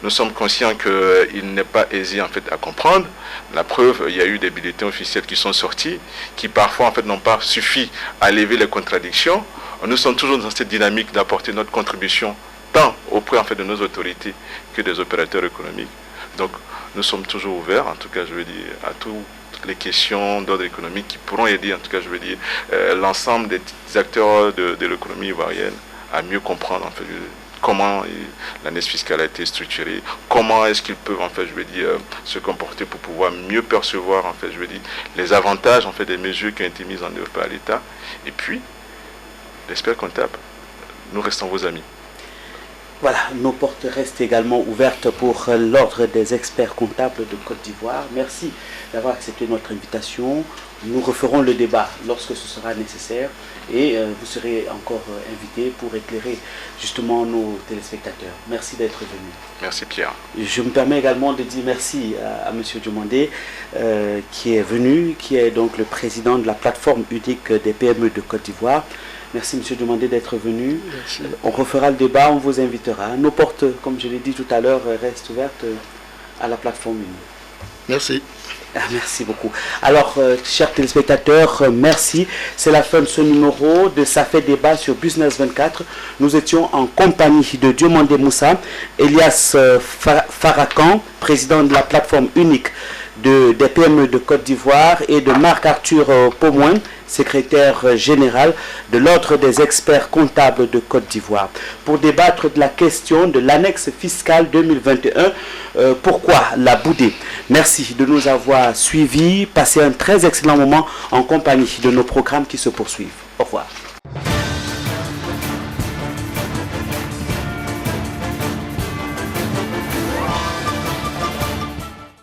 Nous sommes conscients qu'il n'est pas aisé, en fait, à comprendre. La preuve, il y a eu des bulletins officiels qui sont sortis, qui parfois, en fait, n'ont pas suffi à lever les contradictions. Nous sommes toujours dans cette dynamique d'apporter notre contribution tant auprès, en fait, de nos autorités que des opérateurs économiques. Donc, nous sommes toujours ouverts, en tout cas, je veux dire, à toutes les questions d'ordre économique qui pourront aider, en tout cas, je veux dire, l'ensemble des acteurs de l'économie ivoirienne à mieux comprendre, en fait, comment l'année fiscale a été structurée, comment est-ce qu'ils peuvent, en fait, je veux dire, se comporter pour pouvoir mieux percevoir, en fait, je veux dire, les avantages, en fait, des mesures qui ont été mises en œuvre par l'État. Et puis, l'expert comptable, nous restons vos amis. Voilà, nos portes restent également ouvertes pour l'ordre des experts comptables de Côte d'Ivoire. Merci d'avoir accepté notre invitation. Nous referons le débat lorsque ce sera nécessaire et vous serez encore invité pour éclairer justement nos téléspectateurs. Merci d'être venu. Merci Pierre. Je me permets également de dire merci à M. Diomandé qui est venu, qui est donc le président de la plateforme unique des PME de Côte d'Ivoire. Merci M. Diomandé d'être venu. Merci. On refera le débat, on vous invitera. Nos portes, comme je l'ai dit tout à l'heure, restent ouvertes à la plateforme unique. Merci. Merci beaucoup. Alors, chers téléspectateurs, merci. C'est la fin de ce numéro de Ça fait débat sur Business 24. Nous étions en compagnie de Diomandé Moussa, Elias Farakan, président de la plateforme unique des PME de Côte d'Ivoire, et de Marc-Arthur Pomoin, secrétaire général de l'Ordre des experts comptables de Côte d'Ivoire, pour débattre de la question de l'annexe fiscale 2021. Pourquoi la bouder? Merci de nous avoir suivis. Passez un très excellent moment en compagnie de nos programmes qui se poursuivent. Au revoir.